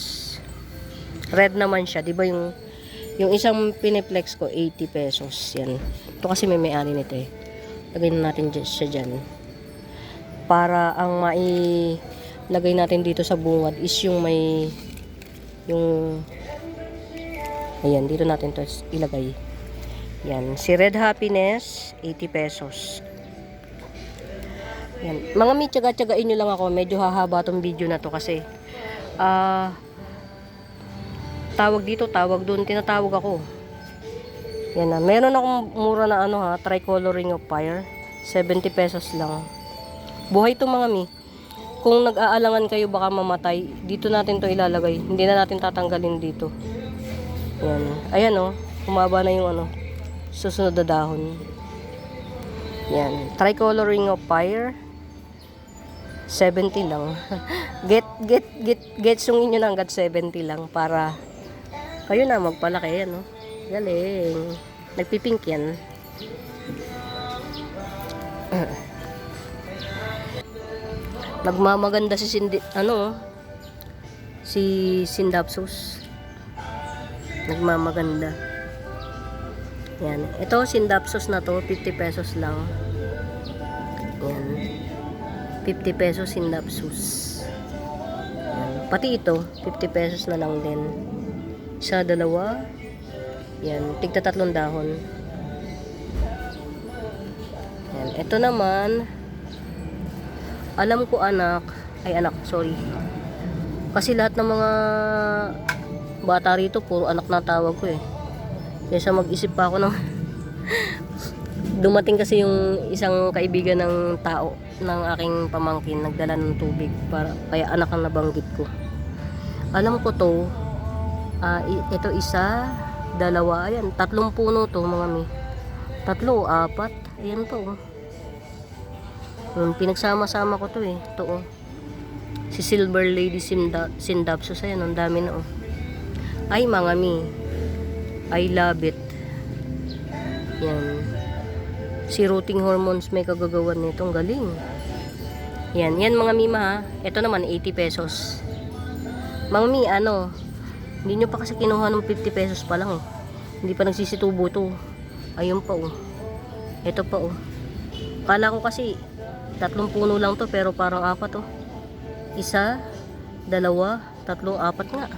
Red naman siya. Diba yung isang piniplex ko, 80 pesos. Yan. Ito kasi may-ari nito eh. Lagay na natin siya dyan. Para ang mailagay natin dito sa bungad is yung may ayan, dito natin to ilagay. Yan. Si Red Happiness, 80 pesos. Yan. Mga mi, tsaga-tsagain nyo lang ako. Medyo hahaba tong video na to kasi tawag dito, tawag doon. Tinatawag ako. Yan na. Meron akong mura na ano ha, tricolor ring of fire. 70 pesos lang. Buhay to mga mi. Kung nag-aalangan kayo baka mamatay, dito natin to ilalagay. Hindi na natin tatanggalin dito. Yan. Ayan o. Humaba na yung ano, susunod na dahon. Yan. Tricolor ring of fire. 70 lang. Sungin nyo na hanggat 70 lang para kayo na magpalaki. Ano? Galing. Nagpipink yan. Nagmamaganda si Sindapsus. Nagmamaganda. Yan. Ito, Sindapsus na to, 50 pesos lang. Yan. 50 pesos Sindapsus. Yan. Pati ito, 50 pesos na lang din. Isa, dalawa. Yan. Tigta 3 dahon. Yan. Ito naman, Alam ko anak, sorry. Kasi lahat ng mga bata rito, puro anak na tawag ko eh. Kaysa mag-isip pa ako ng dumating kasi yung isang kaibigan ng tao ng aking pamangkin, nagdala ng tubig para kaya anak ang nabanggit ko. Alam ko to, ito isa, dalawa, ayan, 3 puno to mga mi. 3 o 4, ayan to. Pinagsama-sama ko to eh, to oh. Si Silver Lady Sindapsus, ayan, ang dami na oh. Ay mga mi, I love it. Yan. Si Rooting Hormones may kagagawan nito, ang galing. Yan mga mima ha. Ito naman 80 pesos. Mga mi, hindi nyo pa kasi kinuha ng 50 pesos pa lang eh. Hindi pa nagsisitubo to. Ayun pa oh. Ito pa oh. Kala ko kasi 3 puno lang to, pero parang 4 oh. 1, 2, 3, 4 nga.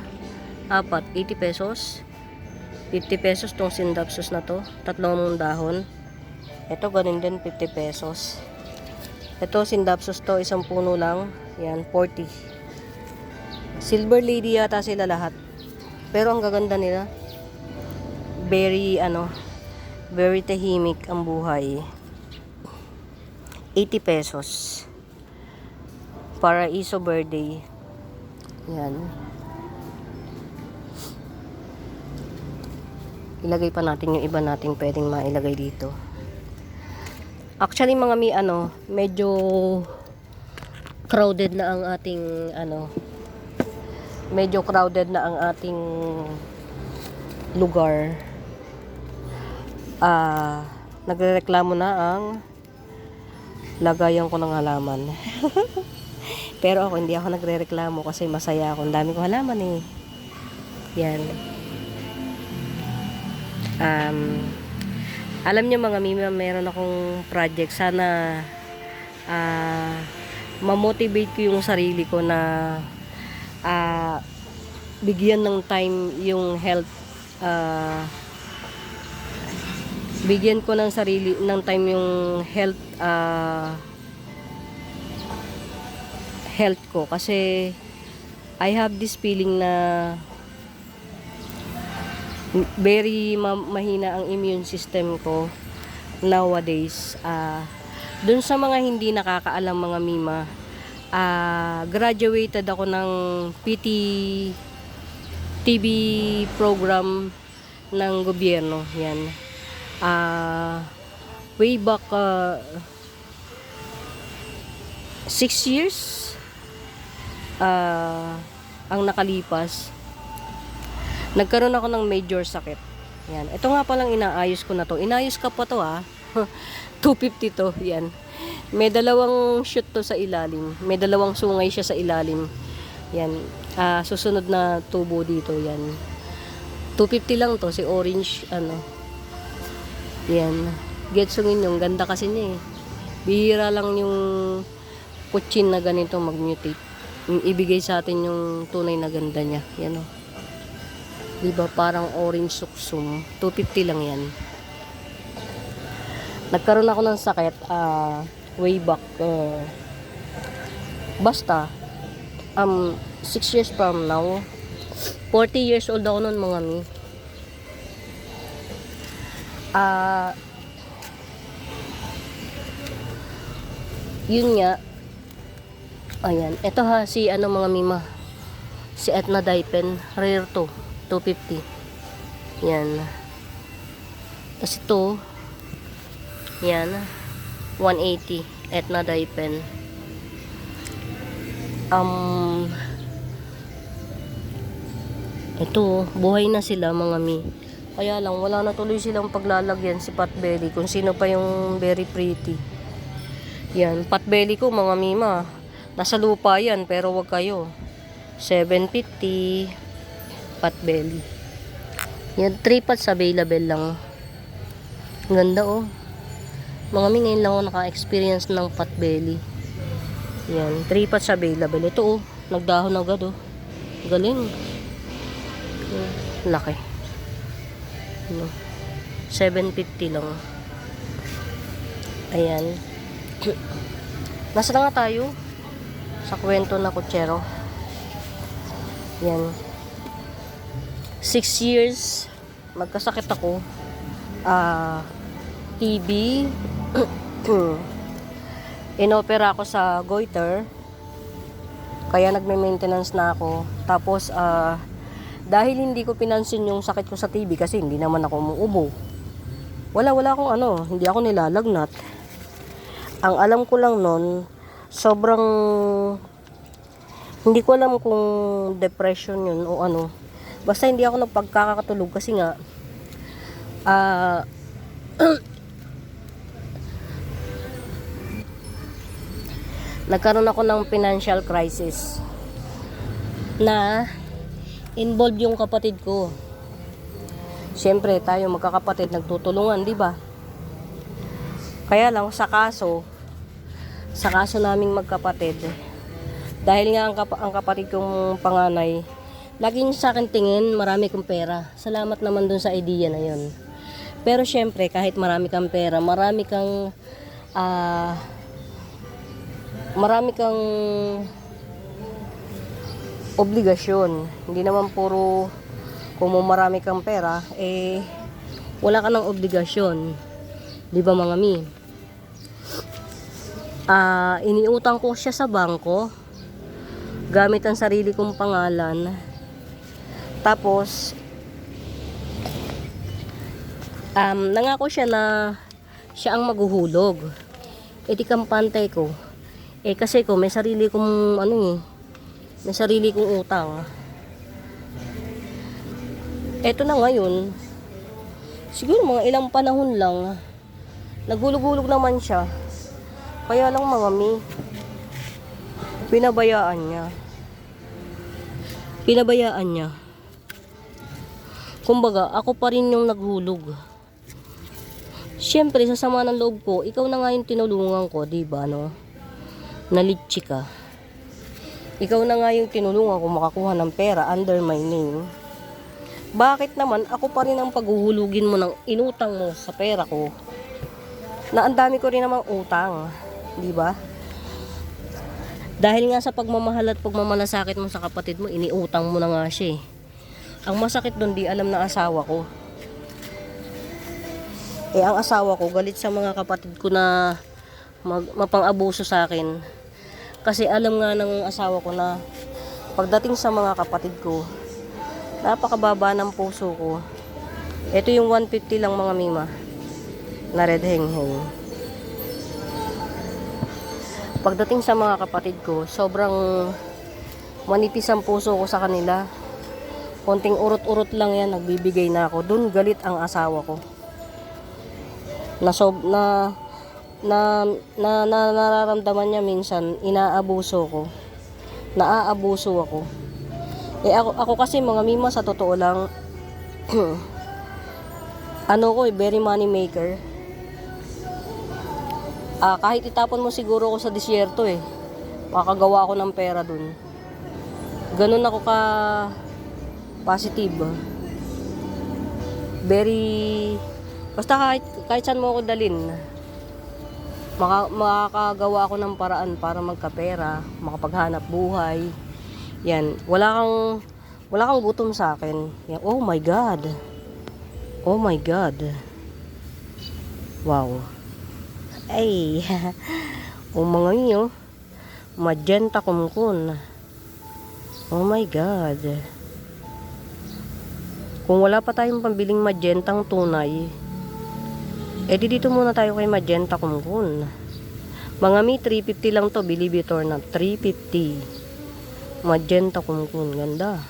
4, 80 pesos. 50 pesos tong Sindapsus na to. 3 dahon. Ito ganun din, 50 pesos. Ito Sindapsus to, 1 puno lang. Yan, 40. Silver Lady yata sila lahat. Pero ang gaganda nila. Very very tahimik ang buhay. 80 pesos. Paraiso birthday. Yan. Ilagay pa natin yung iba nating pwedeng mailagay dito. Actually mga mi, medyo crowded na ang ating lugar. Nagrereklamo na ang lagayan ko ng halaman. Pero ako, hindi ako nagrereklamo kasi masaya ako. Ang dami kong halaman eh. Yan. Alam niyo mga mima, meron akong project. Sana ma-motivate ko yung sarili ko na bigyan ng time yung health. Bigyan ko ng time yung health ko kasi I have this feeling na very mahina ang immune system ko nowadays. Dun sa mga hindi nakakaalam mga mima, graduated ako ng PT TB program ng gobyerno. Yan. Way back 6 years ang nakalipas. Nagkaroon ako ng major sakit. Yan. Ito nga palang inaayos ko na to. Inayos ka pa to 250 to. Yan. May 2 shoot to sa ilalim. May 2 sungay siya sa ilalim. Yan. Susunod na tubo dito. Yan. 250 lang to. Si orange, Yan. Getsungin yung ganda kasi niya eh. Bihira lang yung kutsin na ganito mag-mutate. Ibigay sa atin yung tunay na ganda niya. Yan o. Diba parang orange suksum. 250 lang yan. Nagkaroon ako ng sakit way back basta 6 years from now. 40 years old ako noon mga mi. Yun nga. Ayan. Ito si mga mima. Si Etna Daipen. Rare to. 250. Yan. Tapos ito. Yan. 180. Etna Daipen. Ito. Buhay na sila mga mi. Kaya lang, wala na tuloy silang paglalagyan si Potbelly. Kung sino pa yung very pretty. Yan. Potbelly ko mga mima. Nasa lupa yan. Pero wag kayo. 750. Potbelly. Yan, 3 pots available lang. Ganda oh. Mga mi, ngayon lang ako naka-experience ng Potbelly. Yan, 3 pots available. Ito oh, nagdahon agad oh. Galing. Yan, laki. 750 lang. Ayan. Nasa na nga tayo? Sa kwento na kutsero. Yan. 6 years, magkasakit ako. TB. Inopera ako sa goiter. Kaya nagme-maintenance na ako. Tapos, dahil hindi ko pinansin yung sakit ko sa TB kasi hindi naman ako umuubo. Wala akong hindi ako nilalagnat. Ang alam ko lang nun, sobrang, hindi ko alam kung depression yun o ano. Basta hindi ako nagpagkakatulog kasi nga, nagkaroon ako ng financial crisis na involved yung kapatid ko. Siyempre, tayo magkakapatid nagtutulungan, di ba? Kaya lang sa kaso naming magkapatid, dahil nga ang kapatid kong panganay, laging sa akin tingin, marami kong pera. Salamat naman dun sa idea na yun. Pero syempre, kahit marami kang pera, marami kang obligasyon. Hindi naman puro kung marami kang pera, wala ka ng obligasyon. Di ba mga mi? Iniutang ko siya sa bangko gamit ang sarili kong pangalan. Tapos nangako siya na siya ang maghuhulog. Di kampante ko. Kasi ko may sarili kong may sarili kong utang. Eto na ngayon, siguro mga ilang panahon lang, naghulog-hulog naman siya. Kaya lang mga mi, pinabayaan niya. Kumbaga, ako pa rin yung naghulog. Siyempre, sa sama ng loob ko, ikaw na nga yung tinulungan ko, diba, no? Nalitsi ka. Ikaw na nga yung tinulungan ko makakuha ng pera under my name. Bakit naman ako pa rin ang paghuhulugin mo ng inutang mo sa pera ko? Na ang dami ko rin namang utang, di ba? Dahil nga sa pagmamahal at pagmamalasakit mo sa kapatid mo, iniutang mo na nga siya. Ang masakit doon, di alam na asawa ko. Ang asawa ko galit sa mga kapatid ko na mapang-abuso sa akin. Kasi alam nga ng asawa ko na pagdating sa mga kapatid ko, napakababa ng puso ko. Ito yung 150 lang mga mima na red heng-heng. Pagdating sa mga kapatid ko, sobrang manipis ang puso ko sa kanila. Konting urot-urot lang yan, nagbibigay na ako. Doon galit ang asawa ko. Nararamdaman niya minsan, inaabuso ko. Naaabuso ako. Ako kasi mga mima, sa totoo lang, very money maker. Kahit itapon mo siguro ako sa disyerto makakagawa ako ng pera dun. Ganun ako ka positive. Basta kahit saan mo ako dalhin, makakagawa ako ng paraan para magkapera, makapaghanap buhay. Yan, wala kang gutom sa akin. Yan. Oh my God. Wow. Ay. Mga nyo. Magenta kumkun. Oh my God. Kung wala pa tayong pambiling magentang tunay, dito muna tayo kay magenta kumkun. Mga mi, 350 lang to, believe it or not. 350. Magenta kumkun, ganda.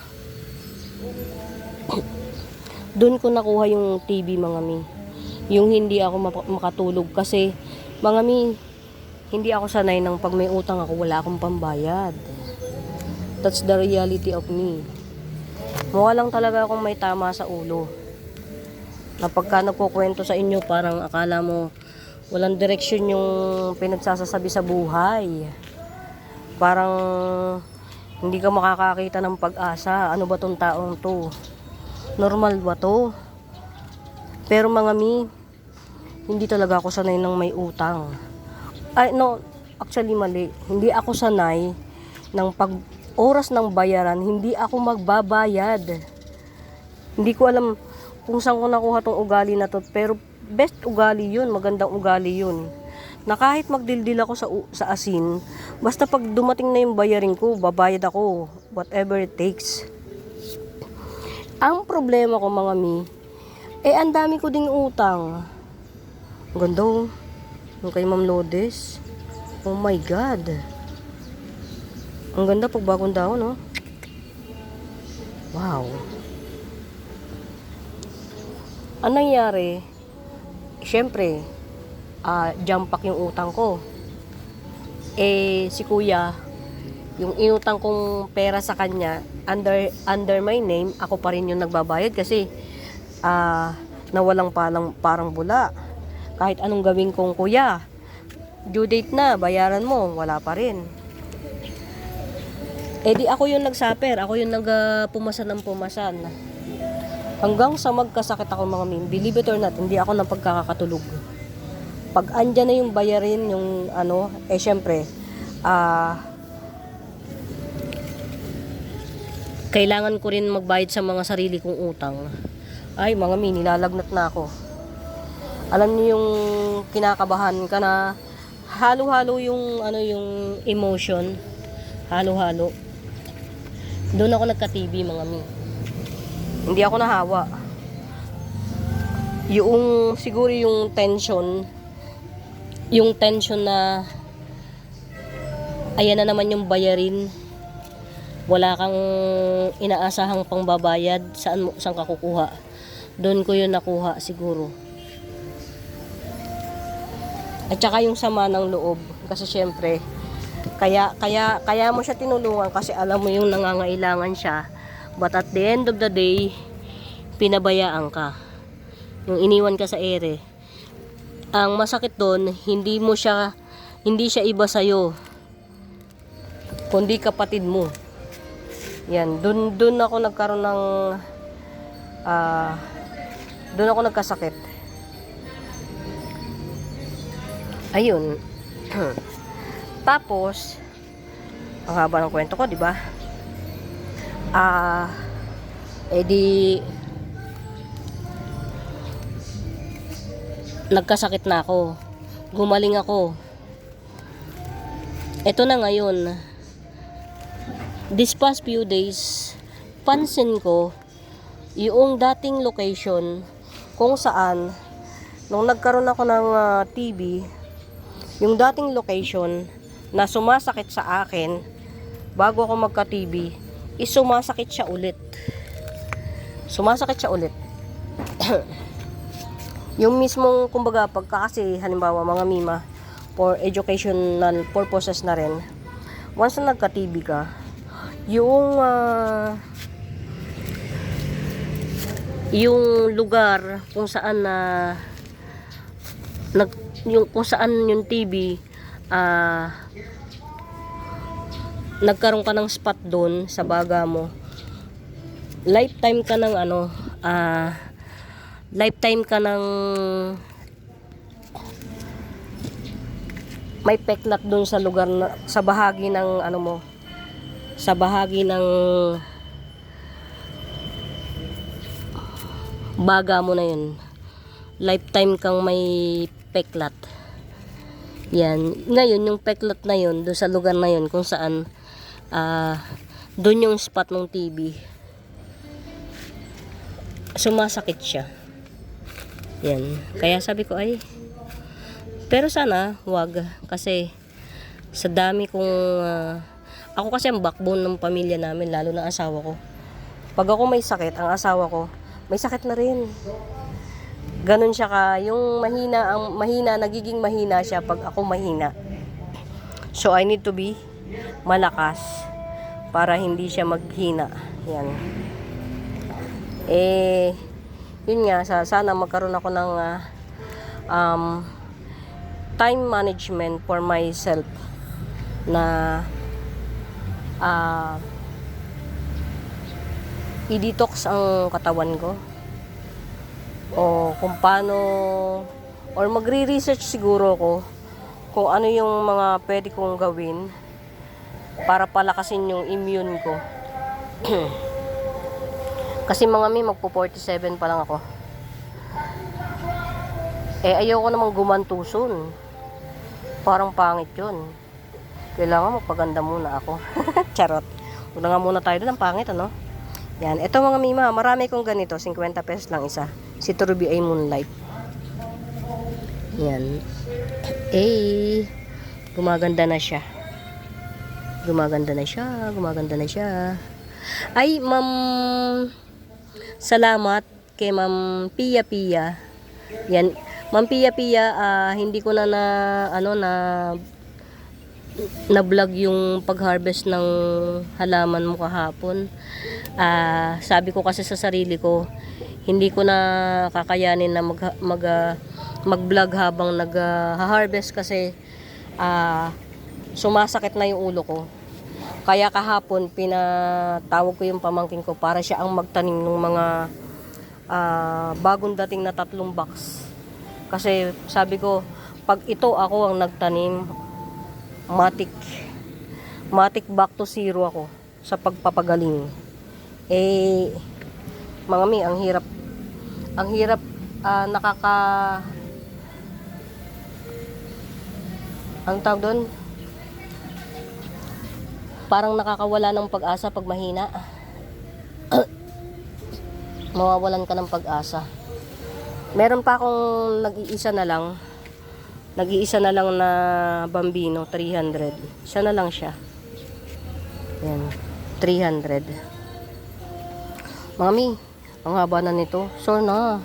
Doon ko nakuha yung TV mga mi. Yung hindi ako makatulog kasi mga mi, hindi ako sanay ng pag may utang ako, wala akong pambayad. That's the reality of me. Mukha lang talaga akong may tama sa ulo. Na pagka nagkukwento sa inyo, parang akala mo walang direksyon yung pinagsasasabi sa buhay. Parang hindi ka makakakita ng pag-asa. Ano ba tong taong to? Normal ba to? Pero mga mi, hindi talaga ako sanay ng may utang. Actually mali. Hindi ako sanay ng oras ng bayaran, hindi ako magbabayad. Hindi ko alam kung saan ko nakuha tong ugali na to, pero best ugali yun, magandang ugali yun. Na kahit magdildil ako sa asin, basta pag dumating na yung bayarin ko, babayad ako, whatever it takes. Ang problema ko mga mi, ang dami ko ding utang. Ang ganda oh. Yung kay Ma'am Lodes. Oh my God. Ang ganda pag bagong dahon, no? Wow. Ang nangyari, syempre, jump pack yung utang ko. Si kuya, yung inutang kong pera sa kanya, under my name, ako pa rin yung nagbabayad kasi nawalang parang bula. Kahit anong gawin kong kuya, due date na, bayaran mo, wala pa rin. Di ako yung nagsaper, ako yung nagpumasan ng pumasan. Hanggang sa magkasakit ako mga min, believe it or not, hindi ako nang pagkakatulog. Pag andyan na yung bayarin, yung syempre, kailangan ko rin magbayad sa mga sarili kong utang. Ay, mga min, nilalagnat na ako. Alam niyo yung kinakabahan ka na halo-halo yung yung emotion, halo-halo. Doon ako nagka-TB mga min. Hindi ako nahawa. Yung siguro yung tension na ayan na naman yung bayarin. Wala kang inaasahang pangbabayad, saan ka kukuha? Doon ko yun nakuha siguro. At saka yung sama ng loob kasi syempre kaya mo siya tinulungan kasi alam mo yung nangangailangan siya, but at the end of the day pinabayaan ka, yung iniwan ka sa ere. Ang masakit doon, hindi siya iba sa'yo kundi kapatid mo. Yan, doon ako nagkaroon ng doon ako nagkasakit. Ayun. Tapos, ang haba ng kwento ko, di ba? Nagkasakit na ako. Gumaling ako. Ito na ngayon. This past few days, pansin ko, yung dating location, kung saan, nung nagkaroon ako ng TB, yung dating location, na sumasakit sa akin bago ako magka-TB, sumasakit siya ulit. Yung mismong, kumbaga, pagka kasi halimbawa mga mima for educational purposes na rin, once na nagka-TB ka, yung lugar kung saan kung saan yung TB nagkaroon ka ng spot doon sa baga mo, lifetime ka ng may peklat doon sa lugar sa bahagi ng baga mo na yun. Lifetime kang may peklat. Yan. Ngayon, yung peklat na yun, doon sa lugar na yun, kung saan doon yung spot ng TB. Sumasakit siya. Yan. Kaya sabi ko, pero sana, wag. Kasi, sa dami kong, ako kasi ang backbone ng pamilya namin, lalo na asawa ko. Pag ako may sakit, ang asawa ko, may sakit na rin. Ganun siya yung mahina, nagiging mahina siya pag ako mahina. So, I need to be malakas para hindi siya maghina. Yan. Yun nga, sana magkaroon ako ng time management for myself na i-detox ang katawan ko. O kung paano, or magre-research siguro ko kung ano yung mga pwede kong gawin para palakasin yung immune ko. Kasi mga mi, magpo 47 pa lang ako. Ayoko namang gumantuson. Parang pangit yun. Kailangan magpaganda muna ako. Charot. Una nga muna tayo doon, ang pangit, ano? Yan. Ito mga mima, marami kong ganito. 50 pesos lang isa. Si Ruby ay Moonlight. Yan. Gumaganda na siya. Gumaganda na siya. Gumaganda na siya. Ay, ma'am, salamat kay ma'am Pia Pia. Yan. Ma'am Pia Pia, hindi ko na vlog yung pag-harvest ng halaman mo kahapon. Sabi ko kasi sa sarili ko, hindi ko na kakayanin na mag-vlog habang nag-harvest kasi sumasakit na yung ulo ko. Kaya kahapon pinatawag ko yung pamangkin ko para siya ang magtanim ng mga bagong dating na 3 box. Kasi sabi ko, pag ito ako ang nagtanim, matik back to zero ako sa pagpapagaling. Mga mi, ang hirap ang tawag doon, parang nakakawala ng pag-asa pag mahina. Mawawalan ka ng pag-asa. Meron pa akong nag-iisa na lang na bambino, 300. Siya na lang siya. Yan, 300. Mami, ang haba na nito. Sure na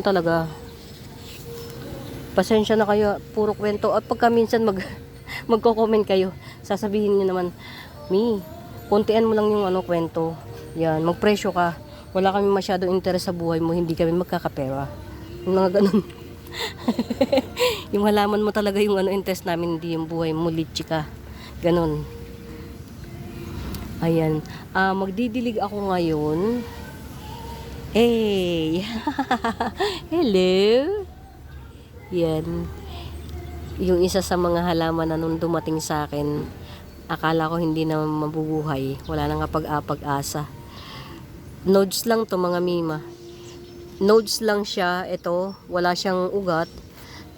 talaga. Pasensya na kayo, puro kwento. At pagka minsan magko-comment kayo, sasabihin niyo naman, Mi, kontian mo lang yung kwento. Yan, magpresyo ka. Wala kami masyadong interes sa buhay mo, hindi kami magkakapera. Yung mga ganun. Yung halaman mo talaga yung interest namin, hindi yung buhay mo, litchi ka. Ganun. Ayan. Magdidilig ako ngayon. Hello. Yan. Yung isa sa mga halaman na nung dumating sa akin, akala ko hindi na mabubuhay. Wala nang kapag-apag-asa. Nodes lang to mga mima. Nodes lang siya. Ito, wala siyang ugat.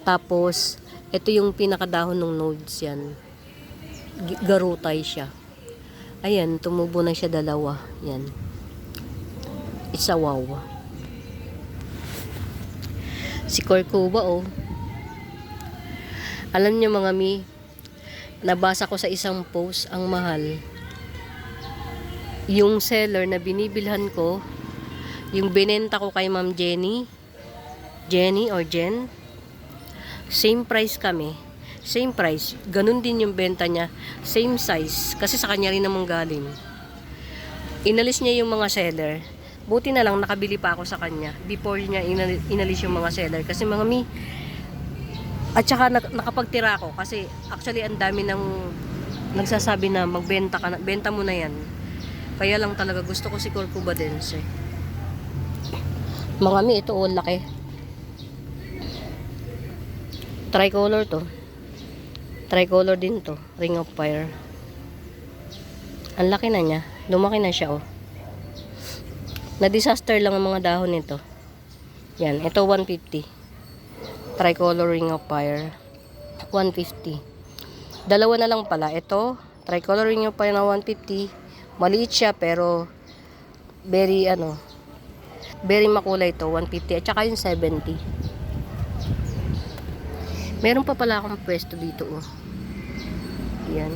Tapos, ito yung pinakadahon ng nodes yan. Garutay siya. Ayan, tumubo na siya 2. Yan. It's a wow. Si Corcova, Alam niyo mga mi, nabasa ko sa isang post, ang mahal. Yung seller na binibilhan ko, yung binenta ko kay Ma'am Jenny or Jen, same price kami. Same price. Ganun din yung benta niya. Same size. Kasi sa kanya rin namang galing. Inalis niya yung mga seller. Buti na lang nakabili pa ako sa kanya before niya inalis yung mga seller. Kasi mga mi, at saka nakapagtira ako. Kasi actually ang dami nang nagsasabi na magbenta ka na, benta mo na yan. Kaya lang talaga gusto ko si Corcovadense. Mga mi, ito laki. Tricolor to. Tricolor din to. Ring of Fire. Ang laki na niya. Lumaki na siya Na-disaster lang ang mga dahon nito. Yan. Ito 150. Tricolor Ring of Fire. 150. Dalawa na lang pala. Ito. Tricolor Ring of Fire na 150. Maliit siya pero very very makulay to, 150 at saka yung 70. Meron pa pala akong pwesto dito Yan.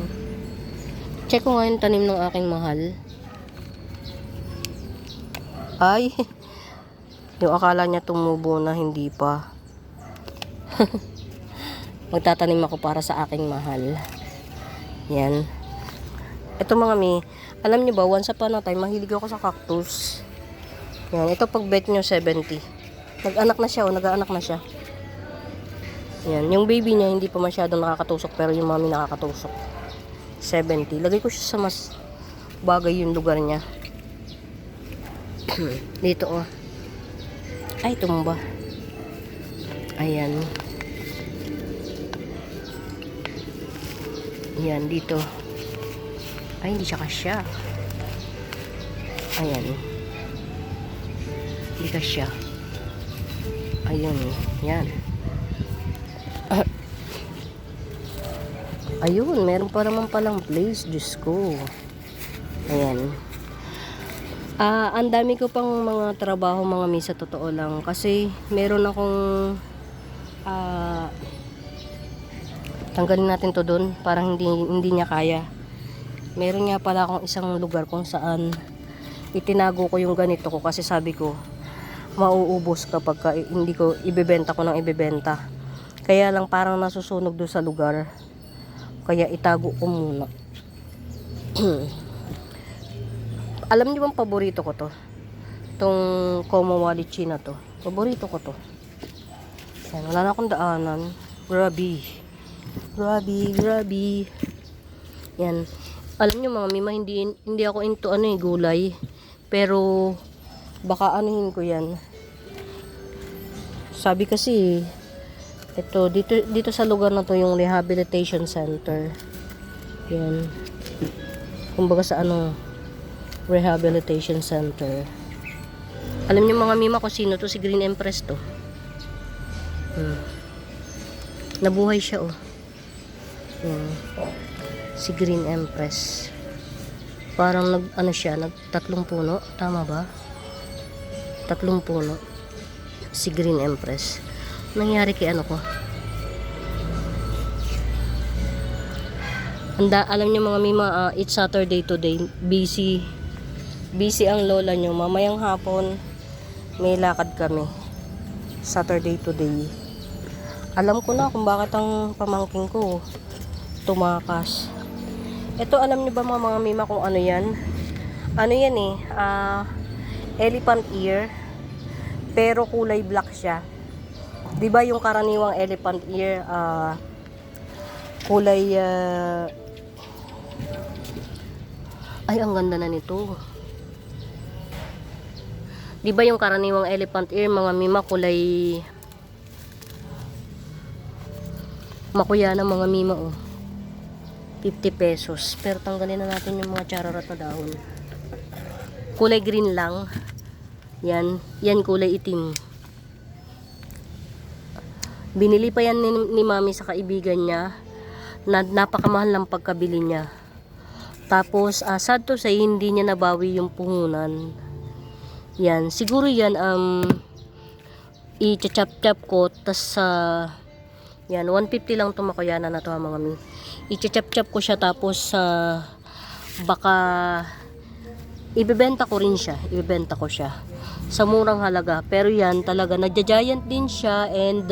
Check ko nga yung tanim ng aking mahal. Ay, yung akala niya tumubo na, hindi pa. Magtatanim ako para sa aking mahal. Yan. Ito mga mi, alam niyo ba, once upon a time, mahilig ako sa cactus. Yan, ito pag bet nyo, 70. Nag-anak na siya, nag-aanak na siya. Yan, yung baby niya hindi pa masyadong nakakatusok, pero yung mami nakakatusok. 70. Lagay ko siya sa mas bagay yung lugar niya. Dito Ay, tumba. Ayan. Yan, dito. Ay, hindi siya kasya. Ayan. Hindi kasya. Ayun. Yan. Ayun, meron pa naman palang place. Diyos ko. Ayan. Ang dami ko pang mga trabaho, mga misa, totoo lang. Kasi meron akong tanggalin natin to doon. Parang hindi niya kaya. Meron nga pala akong isang lugar kung saan itinago ko yung ganito ko. Kasi sabi ko, mauubos kapag hindi ko ibebenta ko ng ibebenta. Kaya lang parang nasusunog doon sa lugar. Kaya itago ko muna. Alam niyo bang paborito ko to? Itong Como Walichi na to. Paborito ko to. Yan, wala na akong daanan. Grabe. Grabe. Yan. Alam niyo mga mima, hindi ako into gulay. Pero baka anuhin ko yan. Sabi kasi ito dito sa lugar na to yung rehabilitation center. Yan. Kumbaga sa rehabilitation center. Alam niyo mga mima kung sino to, si Green Empress to. Nabuhay siya si Green Empress. Parang nagtatlong puno, tama ba? 3 puno. Si Green Empress. Nangyari kay ko? Alam niyo mga mima, it's Saturday today. Busy ang lola niyo. Mamayang hapon may lakad kami. Saturday today. Alam ko na kung bakit ang pamangking ko tumakas. Ito, alam niyo ba mga mima kung ano yan? Ano yan elephant ear. Pero kulay black siya. 'Di ba yung karaniwang elephant ear kulay ay, ang ganda na nito. 'Di ba yung karaniwang elephant ear mga mima kulay makuya na mga mima 50 pesos. Pero tanggalin na natin yung mga chararat na dahon. Kulay green lang. Yan kulay itim. Binili pa yan ni mami sa kaibigan niya na napakamahal ng pagkabili niya. Tapos sad to say, hindi niya nabawi yung puhunan. Yan, siguro yan i-chop-chop ko tas yan 150 lang to makuyanan na to mga mi. I-chop-chop ko siya tapos baka ibebenta ko rin siya. Ibebenta ko siya sa murang halaga. Pero yan talaga nagja-giant din siya and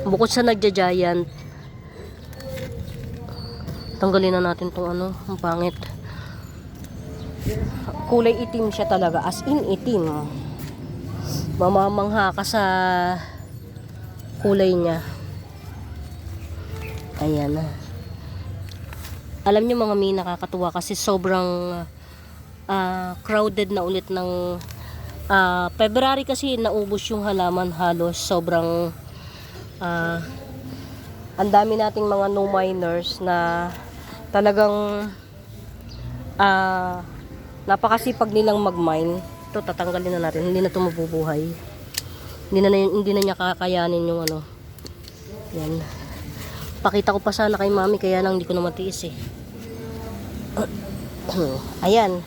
bukod sa nagja-giant, tanggalin na natin tong ang pangit. Kulay itim siya talaga, as in itim. Mamamangha ka sa kulay niya. Ayan. Alam niyo mga mi, nakakatuwa kasi sobrang crowded na ulit ng February kasi naubos yung halaman halos. Sobrang ang dami nating mga no miners na talagang napakasipag nilang mag-mine. Ito tatanggalin na natin, hindi na ito mabubuhay. Hindi na niya kakayanin yung yan. Pakita ko pa sana kay mami kaya lang hindi ko na matiis ayan,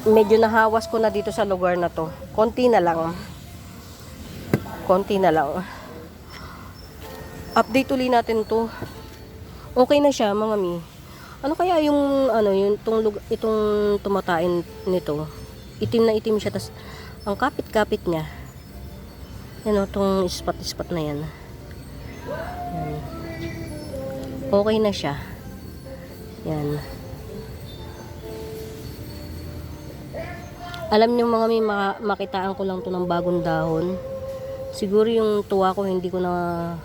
medyo nahawas ko na dito sa lugar na to. Konti na lang. Update ulit natin to. Okay na siya mga mi. Ano kaya yung itong tumatain nito? Itim na itim siya, tas ang kapit-kapit niya. Yan itong ispat-ispat na yan. Okay na siya. Yan. Alam niyo mga may makitaan ko lang to ng bagong dahon. Siguro yung tuwa ko hindi ko na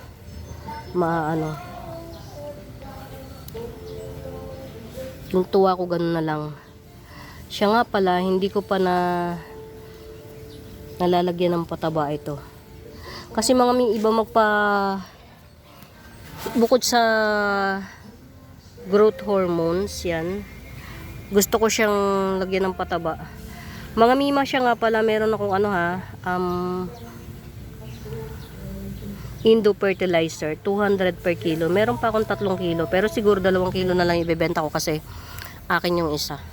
yung tuwa ko ganun na lang. Siya nga pala, hindi ko pa nalalagyan ng pataba ito. Kasi mga may iba Bukod sa growth hormones, yan. Gusto ko siyang lagyan ng pataba. Mga mima siya nga pala, meron akong ano ha, Indo fertilizer, 200 per kilo. Meron pa akong 3 kilo, pero siguro 2 kilo na lang ibebenta ko kasi akin yung isa.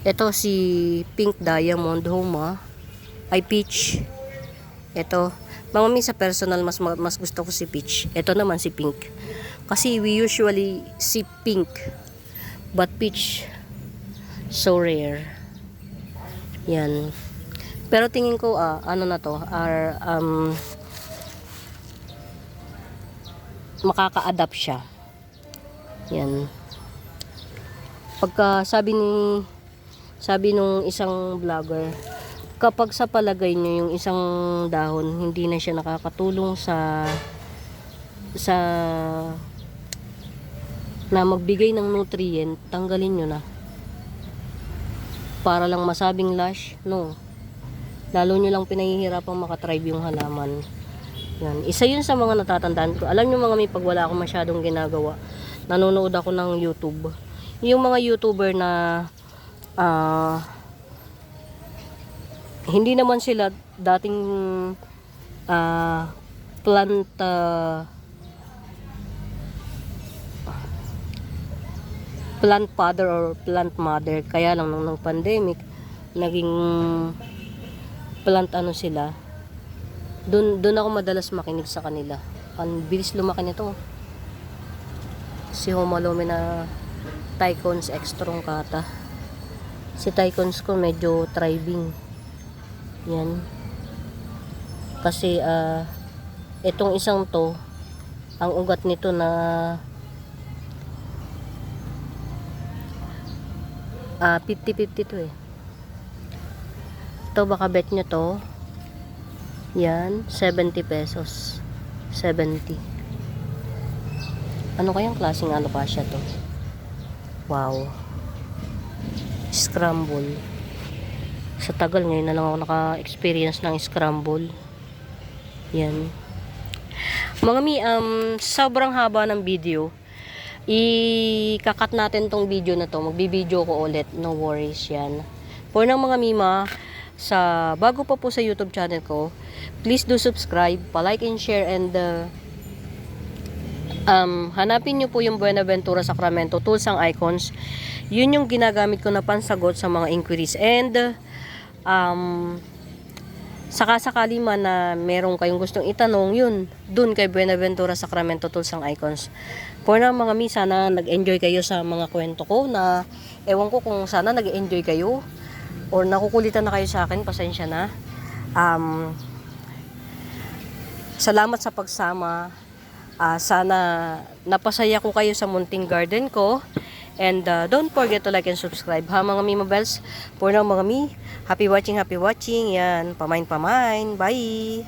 Ito si Pink Diamond Homa, ay peach. Ito, mga mami sa personal, mas gusto ko si peach. Ito naman si pink. Kasi we usually see pink, but peach, so rare. Yan. Pero tingin ko, ano na to, makaka-adapt siya. Yan. Pagka sabi nung isang vlogger, kapag sa palagay nyo yung isang dahon hindi na siya nakakatulong sa na magbigay ng nutrient, tanggalin nyo na para lang masabing lush. No, lalo nyo lang pinahihirapang makatribe yung halaman. Yan. Isa yun sa mga natatandaan ko. Alam nyo mga may, pag wala akong masyadong ginagawa, nanonood ako ng YouTube. Yung mga YouTuber na hindi naman sila dating plant father or plant mother, kaya lang nung pandemic naging plant ano sila. Doon ako madalas makinig sa kanila. Ang bilis lumaki nito. Si Homalome na Tycons extrungcata. Si Tycons ko medyo thriving. Yan. Kasi itong isang to, ang ugat nito na 50-50 to eh. Ito baka bet nyo to. Yan, 70 pesos. 70. Ano kayang klaseng alocasia to? Wow. Scramble. Sa tagal ngayon na lang ako naka-experience ng scramble. Yan. Mga mi, sobrang haba ng video. Ikakat natin tong video na to. Magbibideo ko ulit. No worries yan. For ng mga mima, bago pa po sa YouTube channel ko, please do subscribe, pa-like and share, and hanapin nyo po yung Buenaventura Sacramento Tools and Icons. Yun yung ginagamit ko na pansagot sa mga inquiries. And sakasakali man na meron kayong gustong itanong, yun, dun kay Buenaventura Sacramento Tools and Icons. For na mga mi, sana nag-enjoy kayo sa mga kwento ko, na ewan ko kung sana nag-enjoy kayo or nakukulitan na kayo sa akin, pasensya na. Salamat sa pagsama. Sana napasaya ko kayo sa munting garden ko. And don't forget to like and subscribe ha mga Mima Bells. For now mga mi, happy watching. Yan, pamain. Bye!